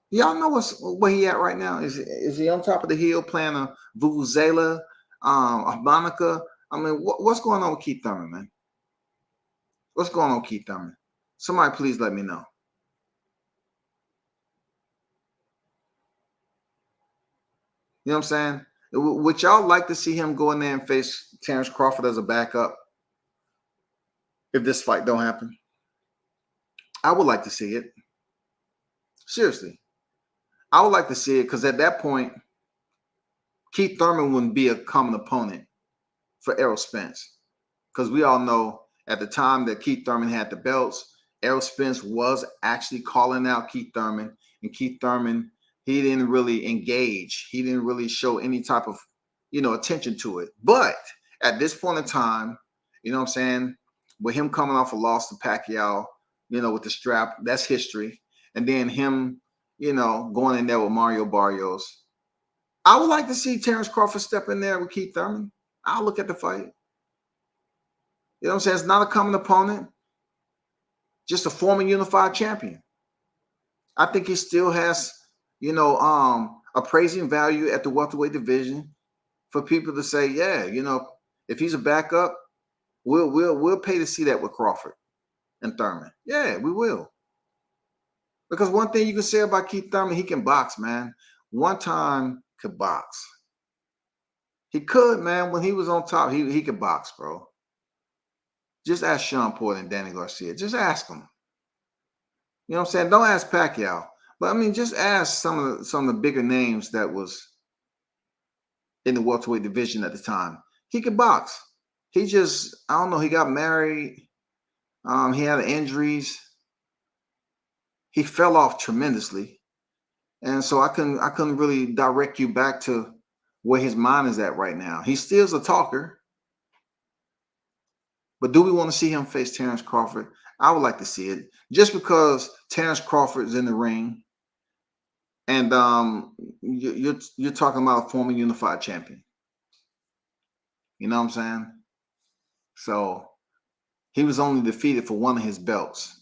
Y'all know where he at right now? Is he on top of the hill playing a vuvuzela, harmonica? I mean, what's going on with Keith Thurman, man? What's going on with Keith Thurman? Somebody please let me know. You know what I'm saying? Would y'all like to see him go in there and face Terrence Crawford as a backup if this fight don't happen? I would like to see it. Seriously. I would like to see it because at that point, Keith Thurman wouldn't be a common opponent for Errol Spence. Because we all know at the time that Keith Thurman had the belts, Errol Spence was actually calling out Keith Thurman. And Keith Thurman, he didn't really engage. He didn't really show any type of, attention to it. But at this point in time, you know what I'm saying, with him coming off a loss to Pacquiao, with the strap, that's history. And then him, going in there with Mario Barrios. I would like to see Terrence Crawford step in there with Keith Thurman. I'll look at the fight. You know what I'm saying? It's not a common opponent, just a former unified champion. I think he still has, appraising value at the welterweight division for people to say, yeah, if he's a backup, we'll pay to see that with Crawford and Thurman. Yeah, we will. Because one thing you can say about Keith Thurman, he can box, man. One time could box. He could, man. When he was on top, he could box, bro. Just ask Sean Porter and Danny Garcia. Just ask them. You know what I'm saying? Don't ask Pacquiao. But, I mean, just ask some of the bigger names that was in the welterweight division at the time. He could box. He just, I don't know, he got married. He had injuries. He fell off tremendously. And so I couldn't really direct you back to where his mind is at right now. He still's a talker. But do we want to see him face Terrence Crawford? I would like to see it. Just because Terrence Crawford is in the ring. And you're talking about a former unified champion. You know what I'm saying? So he was only defeated for one of his belts.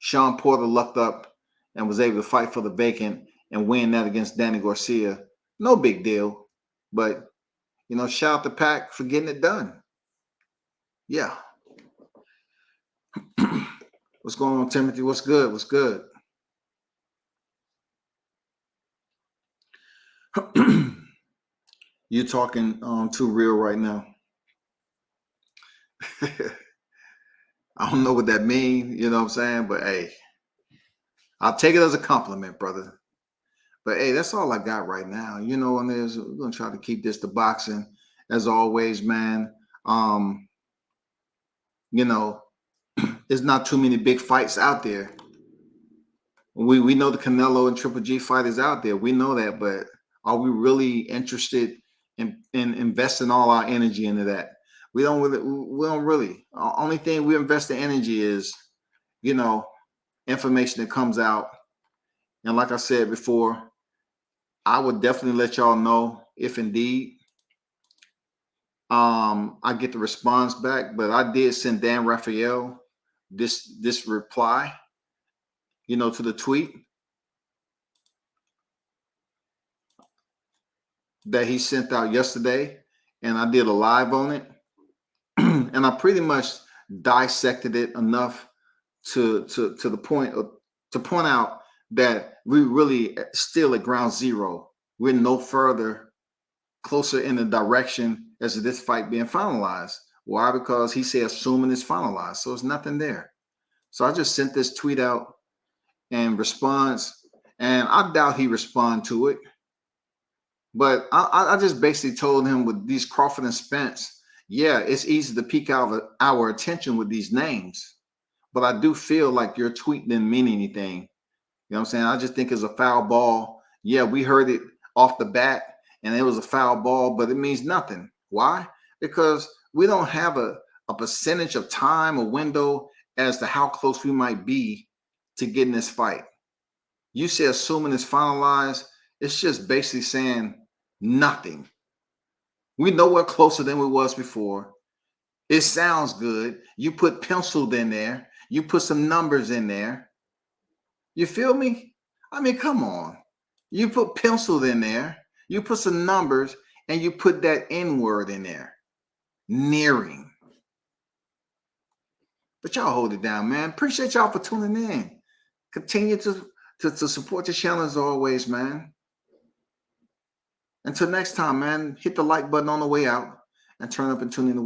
Sean Porter lucked up and was able to fight for the vacant and win that against Danny Garcia. No big deal. But, you know, shout out to Pac for getting it done. Yeah. What's going on, Timothy? What's good? What's good? You're talking too real right now. I don't know what that means, you know what I'm saying? But hey, I'll take it as a compliment, brother. But hey, that's all I got right now. You know, and we're gonna try to keep this to boxing as always, man. You know, there's not too many big fights out there. We know the Canelo and Triple G fight is out there. We know that, but are we really interested in investing all our energy into that? We don't really. Only thing we invest the energy is, you know, information that comes out. And like I said before, I would definitely let y'all know if indeed I get the response back. But I did send Dan Rafael this reply, you know, to the tweet that he sent out yesterday, and I did a live on it. And I pretty much dissected it enough to the point of, to point out that we really still at ground zero. We're no further closer in the direction as this fight being finalized. Why? Because he said assuming it's finalized, so there's nothing there. So I just sent this tweet out in response, and I doubt he respond to it. But I just basically told him with these Crawford and Spence, yeah, it's easy to pique our attention with these names. But I do feel like your tweet didn't mean anything. You know what I'm saying? I just think it's a foul ball. Yeah, we heard it off the bat, and it was a foul ball, but it means nothing. Why? Because we don't have a percentage of time or window as to how close we might be to getting this fight. You say assuming it's finalized, it's just basically saying nothing. We know we're closer than we was before. It sounds good. You put penciled in there. You put some numbers in there. You feel me? I mean, come on. You put penciled in there. You put some numbers, and you put that N word in there. Nearing. But y'all hold it down, man. Appreciate y'all for tuning in. Continue to support the channel as always, man. Until next time, man, hit the like button on the way out and turn up and tune in the world.